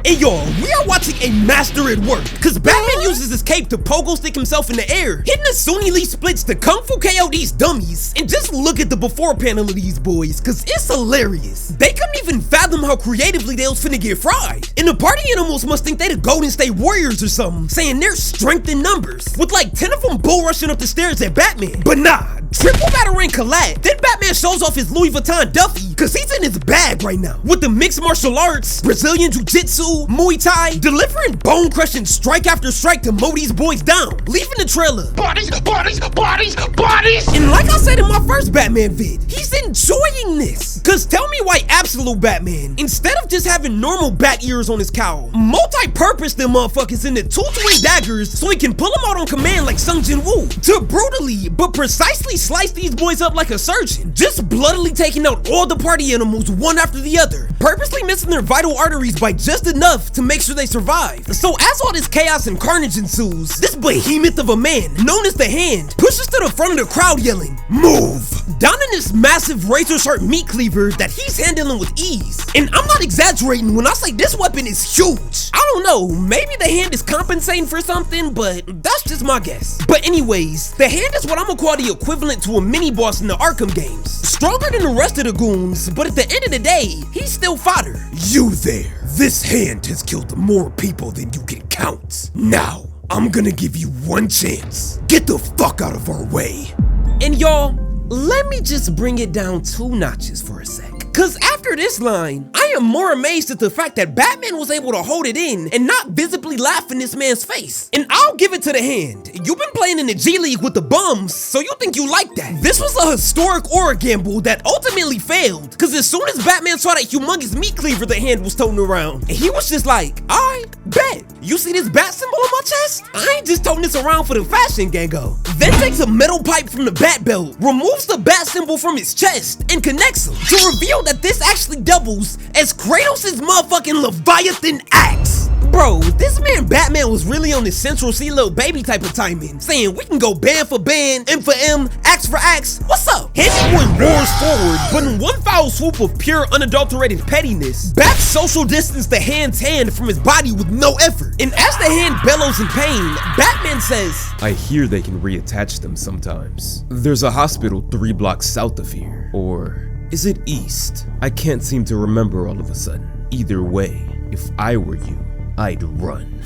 Hey y'all, we are watching a master at work, cause Batman uses his cape to pogo stick himself in the air, hitting the Suni Lee splits to Kung Fu KO these dummies. And just look at the before panel of these boys, cause it's hilarious. They couldn't even fathom how creatively they was finna get fried. And the Party Animals must think they the Golden State Warriors or something, saying they're strength in numbers, with like 10 of them bull rushing up the stairs at Batman. But nah, triple batarang collat. Then Batman shows off his Louis Vuitton Duffy, cause he's in his bag right now. With the mixed martial arts, Brazilian Jiu-Jitsu, Muay Thai, delivering bone-crushing strike after strike to mow these boys down, leaving the trailer. Bodies, bodies, bodies, bodies! And like I said in my first Batman vid, he's enjoying this. Cause tell me why Absolute Batman, instead of just having normal bat ears on his cowl, multi-purpose them motherfuckers into 2 twin daggers so he can pull them out on command like Sung Jin Woo, to brutally but precisely slice these boys up like a surgeon, just bloodily taking out all the party animals one after the other, purposely missing their vital arteries by just enough to make sure they survive. So as all this chaos and carnage ensues, this behemoth of a man, known as the Hand, pushes to the front of the crowd yelling, "Move!" donning this massive razor-sharp meat cleaver that he's handling with ease. And I'm not exaggerating when I say this weapon is huge. I don't know, maybe the Hand is compensating for something, but that's just my guess. But anyways, the Hand is what I'm gonna call the equivalent to a mini-boss in the Arkham games. Stronger than the rest of the goons, but at the end of the day, he's still fodder. You there. This Hand has killed more people than you can count. Now, I'm gonna give you one chance. Get the fuck out of our way. And y'all, let me just bring it down 2 notches for a sec. Cause after this line, I am more amazed at the fact that Batman was able to hold it in and not visibly laugh in this man's face. And I'll give it to the Hand. You've been playing in the G League with the bums, so you think you like that. This was a historic aura gamble that ultimately failed. Cause as soon as Batman saw that humongous meat cleaver the Hand was toting around, he was just like, alright, bet. You see this bat symbol on my chest? I ain't just toting this around for the fashion, gango. Then takes a metal pipe from the bat belt, removes the bat symbol from his chest, and connects them to reveal that this actually doubles as Kratos' motherfucking Leviathan axe. Bro, this man Batman was really on this Central C Lil Baby type of timing, saying we can go band for band, M for M, axe for axe. What's up? Handy Boy roars forward, but in one foul swoop of pure unadulterated pettiness, Bat social distanced the Hand's hand from his body with no effort. And as the Hand bellows in pain, Batman says, I hear they can reattach them sometimes. There's a hospital 3 blocks south of here. Or is it east? I can't seem to remember all of a sudden. Either way, if I were you, I'd run.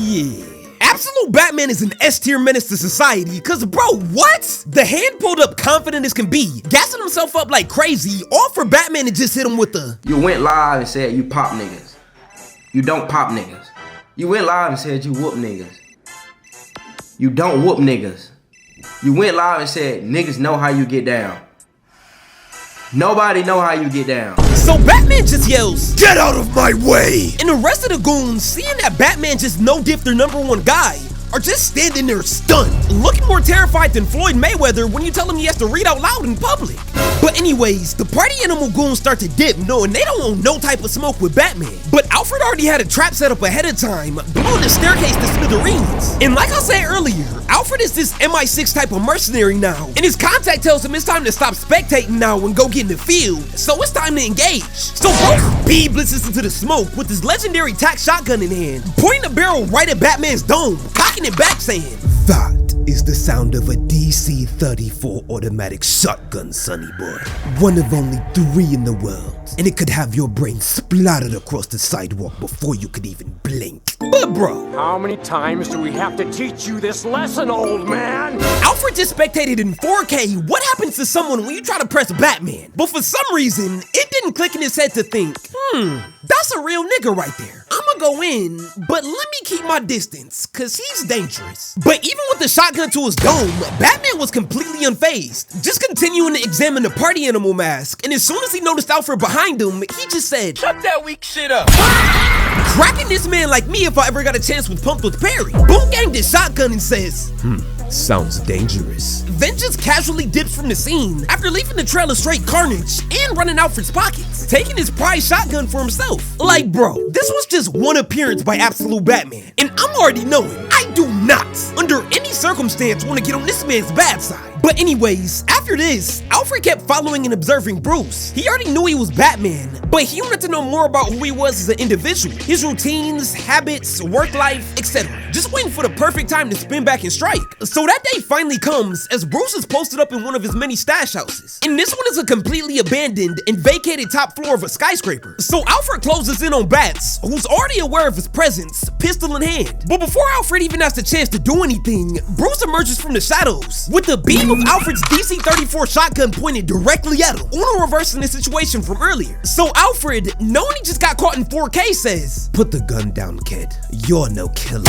Yeah. Absolute Batman is an S-tier menace to society, cause bro, what? The Hand pulled up confident as can be, gassing himself up like crazy, all for Batman to just hit him with the You went live and said you pop niggas. You don't pop niggas. You went live and said you whoop niggas. You don't whoop niggas. You went live and said niggas know how you get down. Nobody know how you get down. So Batman just yells, "Get out of my way!" And the rest of the goons, seeing that Batman just no-diff their #1 guy, are just standing there stunned, looking more terrified than Floyd Mayweather when you tell him he has to read out loud in public. But anyways, the party animal goons start to dip, knowing they don't want no type of smoke with Batman. But Alfred already had a trap set up ahead of time, blowing the staircase to smithereens. And like I said earlier, Alfred is this MI6 type of mercenary now, and his contact tells him it's time to stop spectating now and go get in the field, so it's time to engage. So bro speed blitzes into the smoke with his legendary tac shotgun in hand, pointing the barrel right at Batman's dome, cocking it back saying, "That is the sound of a DC-34 automatic shotgun, sonny boy. One of only 3 in the world, and it could have your brain splattered across the sidewalk before you could even blink." But bro, how many times do we have to teach you this lesson, old man? Alfred just spectated in 4K what happens to someone when you try to press Batman. But for some reason, it didn't click in his head to think, that's a real nigga right there. I'ma go in, but let me keep my distance, cause he's dangerous. But even with the shotgun to his dome, Batman was completely unfazed, just continuing to examine the party animal mask. And as soon as he noticed Alfred behind him, he just said, "Shut that weak shit up." Cracking this man like me if I ever got a chance with Pumped with Perry. Boom ganged his shotgun and says, sounds dangerous. Then just casually dips from the scene after leaving the trail of straight carnage and running Alfred's pockets, taking his prize shotgun for himself. Like bro, this was just one appearance by Absolute Batman, and I'm already knowing I do not, under any circumstance, want to get on this man's bad side. But anyways, after this, Alfred kept following and observing Bruce. He already knew he was Batman, but he wanted to know more about who he was as an individual, his routines, habits, work life, etc. Just waiting for the perfect time to spin back and strike. So that day finally comes as Bruce is posted up in one of his many stash houses. And this one is a completely abandoned and vacated top floor of a skyscraper. So Alfred closes in on Bats, who's already aware of his presence, pistol in hand. But before Alfred even has the chance to do anything, Bruce emerges from the shadows with the beam of Alfred's DC-34 shotgun pointed directly at him, Uno reversing the situation from earlier. So Alfred, knowing he just got caught in 4K, says, "Put the gun down, kid. You're no killer."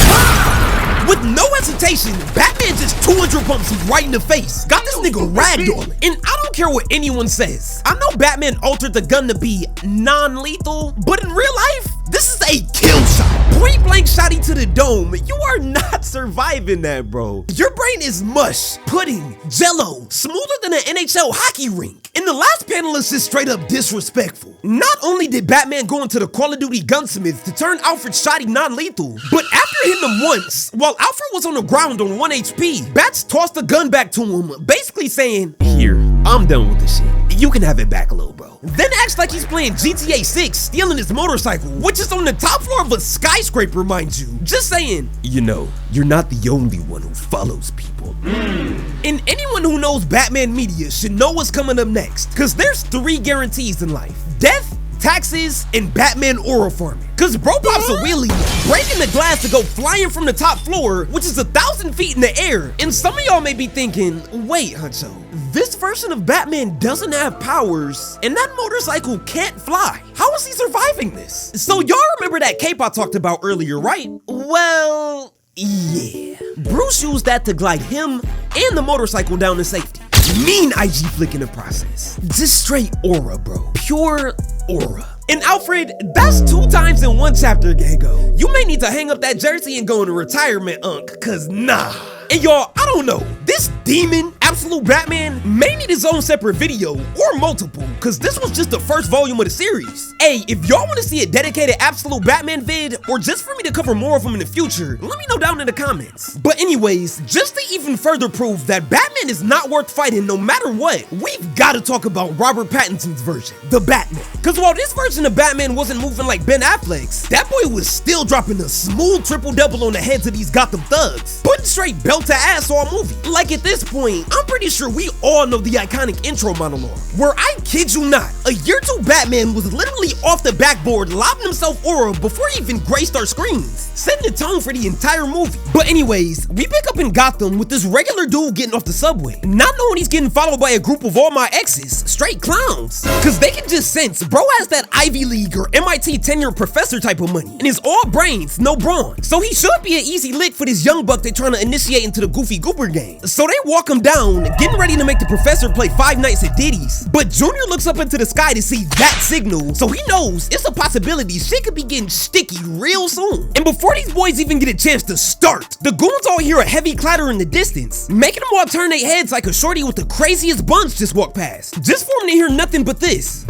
With no hesitation, Batman just 200 pumps him right in the face. Got this nigga ragdolling. And I don't care what anyone says. I know Batman altered the gun to be non-lethal, but in real life, this is a kill shot. Point blank shotty to the dome. You are not surviving that, bro. Your brain is mush, pudding, jello, smoother than an NHL hockey rink. And the last panel is just straight up disrespectful. Not only did Batman go into the Call of Duty gunsmith to turn Alfred's shotty non-lethal, but after hitting him once, while Alfred was on the ground on 1 HP, Bats tossed the gun back to him, basically saying, "Here, I'm done with this shit. You can have it back, little bro." Then acts like he's playing GTA 6, stealing his motorcycle, which is on the top floor of a skyscraper, mind you. Just saying. You know, you're not the only one who follows people. And anyone who knows Batman media should know what's coming up next, cause there's 3 guarantees in life: death, taxes, and Batman aura farming. Cause bro pops a wheelie, breaking the glass to go flying from the top floor, which is 1,000 feet in the air. And some of y'all may be thinking, wait, Huncho, this version of Batman doesn't have powers, and that motorcycle can't fly. How is he surviving this? So y'all remember that cape I talked about earlier, right? Well, yeah. Bruce used that to glide him and the motorcycle down to safety. Mean IG flick in the process. Just straight aura, bro. Pure aura. And Alfred, that's 2 times in 1 chapter, Gango. You may need to hang up that jersey and go into retirement, cause nah. And y'all, I don't know, this demon, Absolute Batman, may need his own separate video, or multiple, cause this was just the first volume of the series. Hey, if y'all wanna see a dedicated Absolute Batman vid, or just for me to cover more of them in the future, let me know down in the comments. But anyways, just to even further prove that Batman is not worth fighting no matter what, we've gotta talk about Robert Pattinson's version, the Batman. Cause while this version of Batman wasn't moving like Ben Affleck's, that boy was still dropping a smooth triple-double on the heads of these Gotham thugs, putting straight belt to ass all movie. Like at this point, I'm pretty sure we all know the iconic intro monologue, where I kid you not, a year 2 Batman was literally off the backboard lobbing himself aura before he even graced our screens, setting the tone for the entire movie. But anyways, we pick up in Gotham with this regular dude getting off the subway, not knowing he's getting followed by a group of all my exes, straight clowns, cause they can just sense bro has that Ivy League or MIT tenured professor type of money, and is all brains, no brawn. So he should be an easy lick for this young buck they trying to initiate into the Goofy Goober gang. So they walk him down, getting ready to make the professor play 5 Nights at Diddy's. But Junior looks up into the sky to see that signal, so he knows it's a possibility shit could be getting sticky real soon. And before these boys even get a chance to start, the goons all hear a heavy clatter in the distance, making them all turn their heads like a shorty with the craziest buns just walked past, just for them to hear nothing but this.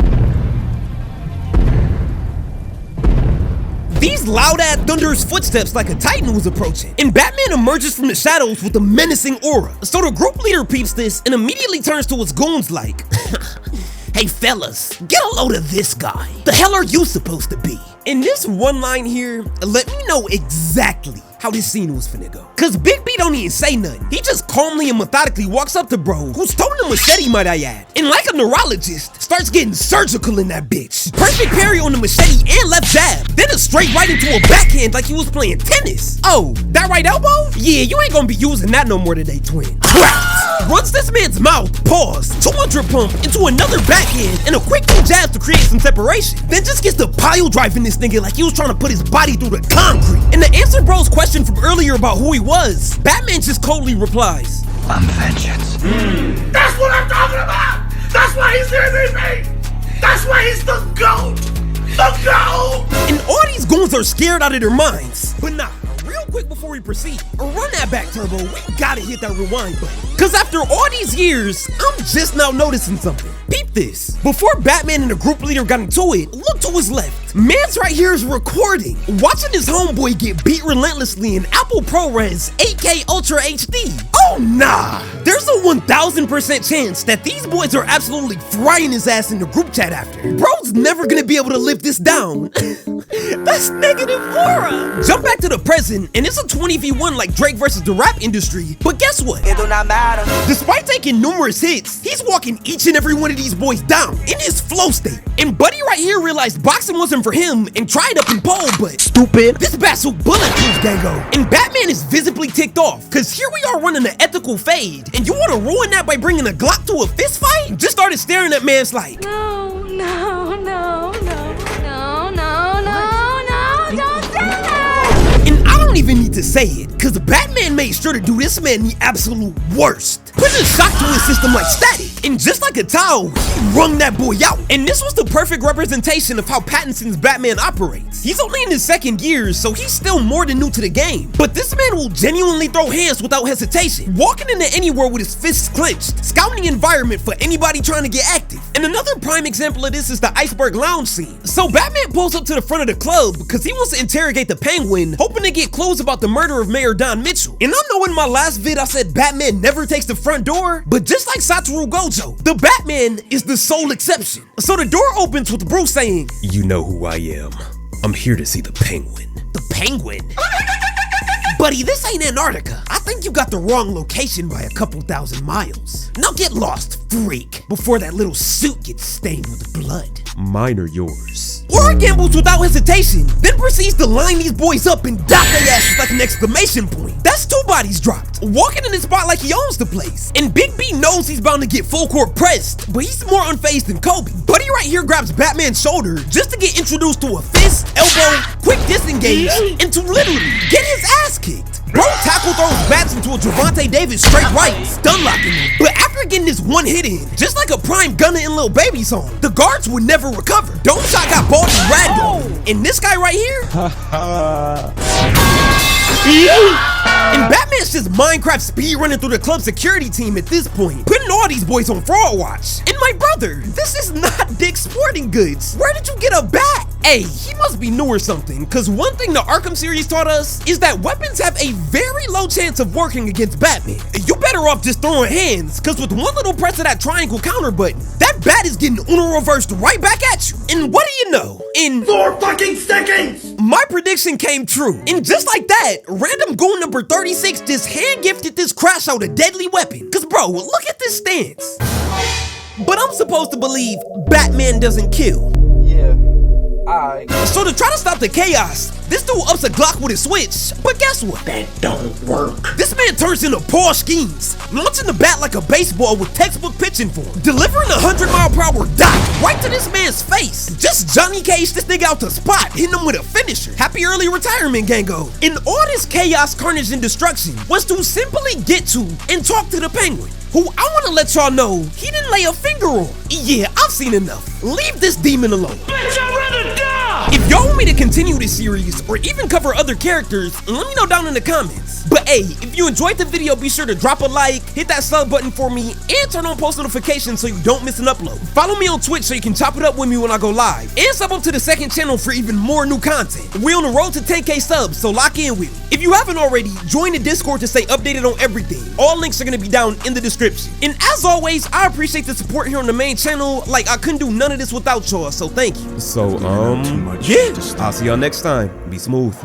These loud-ass thunderous footsteps like a titan was approaching, and Batman emerges from the shadows with a menacing aura. So the group leader peeps this and immediately turns to his goons like, "Hey fellas, get a load of this guy. The hell are you supposed to be?" In this one line here, let me know exactly how this scene was finna go. Cause Big B don't even say nothing. He just calmly and methodically walks up to bro, who's throwing a machete, might I add, and like a neurologist, starts getting surgical in that bitch. Perfect parry on the machete and left jab, then a straight right into a backhand like he was playing tennis. Oh, that right elbow? Yeah, you ain't gonna be using that no more today, twin. Runs this man's mouth, pause, 200 pump into another backhand, and a quick 2 jabs to create some separation. Then just gets the pile driving this nigga like he was trying to put his body through the concrete. And to answer bro's question from earlier about who he was, Batman just coldly replies, "I'm vengeance." That's what I'm talking about! That's why he's the MVP! That's why he's the GOAT! The GOAT! And all these goons are scared out of their minds. But nah, real quick before we proceed, run that back, Turbo. We gotta hit that rewind button. Cause after all these years, I'm just now noticing something. Peep this. Before Batman and the group leader got into it, look to his left. Man's right here is recording, watching his homeboy get beat relentlessly in Apple ProRes 8K Ultra HD. Oh nah! There's a 1000% chance that these boys are absolutely frying his ass in the group chat after. Bro's never gonna be able to live this down. That's negative aura. Jump back to the present, and it's a 20v1 like Drake versus the rap industry. But guess what? It do not matter. Despite taking numerous hits, he's walking each and every one of these boys down in his flow state. And Buddy right here realized boxing wasn't for him and tried up in pole, but stupid. This bat's bulletproof, Gango. And Batman is visibly ticked off, cause here we are running an ethical fade, and you wanna ruin that by bringing a Glock to a fist fight? Just started staring at man's like, No, no, no, no, no, no, no, no, don't do that! And I don't even need to say it, cause Batman made sure to do this man the absolute worst. Putting a shock to his system like static, and just like a towel, he wrung that boy out. And this was the perfect representation of how Pattinson's Batman operates. He's only in his second year, so he's still more than new to the game. But this man will genuinely throw hands without hesitation, walking into anywhere with his fists clenched, scouting the environment for anybody trying to get active. And another prime example of this is the Iceberg Lounge scene. So Batman pulls up to the front of the club because he wants to interrogate the Penguin, hoping to get clues about the murder of Mayor Don Mitchell. And I know in my last vid I said Batman never takes the front door, but just like Satoru Gojo, the Batman is the sole exception. So the door opens with Bruce saying, You know who I am. I'm here to see the Penguin. The Penguin? Buddy, this ain't Antarctica. I think you got the wrong location by a couple thousand miles. Now get lost, freak, before that little suit gets stained with blood. Mine are yours. Laura gambles without hesitation, then proceeds to line these boys up and dot their asses like an exclamation point. That's 2 bodies dropped, walking in the spot like he owns the place. And Big B knows he's bound to get full court pressed, but he's more unfazed than Kobe. Buddy right here grabs Batman's shoulder just to get introduced to a fist, elbow, quick disengage, and to literally get his ass kicked. Bro tackle throws Bats into a Javante Davis straight right, stun locking him. But after getting this one hit in, just like a prime gunner in Lil Baby song, the guards would never recover. Dome shot got balled and ragdolled. And this guy right here? And Batman's just Minecraft speed running through the club security team at this point, putting all these boys on fraud watch. And my brother, this is not Dick's Sporting Goods. Where did you get a bat? Hey, he must be new or something, cause one thing the Arkham series taught us is that weapons have a very low chance of working against Batman. You better off just throwing hands, cause with one little press of that triangle counter button, that bat is getting Uno reversed right back at you. And what do you know? In 4 fucking seconds! My prediction came true. And just like that, random goon number 36 just hand gifted this crash out a deadly weapon. Cause bro, look at this stance. But I'm supposed to believe Batman doesn't kill. Yeah. So to try to stop the chaos, this dude ups a Glock with his switch, but guess what? That don't work. This man turns into Paul Schemes, launching the bat like a baseball with textbook pitching form, delivering a 100-mile-per-hour dot right to this man's face. Just Johnny Cage this nigga out the spot, hitting him with a finisher. Happy early retirement, Gango. And all this chaos, carnage, and destruction was to simply get to and talk to the Penguin, who I want to let y'all know he didn't lay a finger on. Yeah, I've seen enough. Leave this demon alone. Bitch, I'd rather die! If y'all want me to continue this series or even cover other characters, let me know down in the comments. But hey, if you enjoyed the video, be sure to drop a like, hit that sub button for me, and turn on post notifications so you don't miss an upload. Follow me on Twitch so you can chop it up with me when I go live, and sub up to the second channel for even more new content. We're on the road to 10K subs, so lock in with me. If you haven't already, join the Discord to stay updated on everything. All links are gonna be down in the description. And as always, I appreciate the support here on the main channel. Like, I couldn't do none of this without y'all, so thank you. So, yeah, I'll see y'all next time. Be smooth.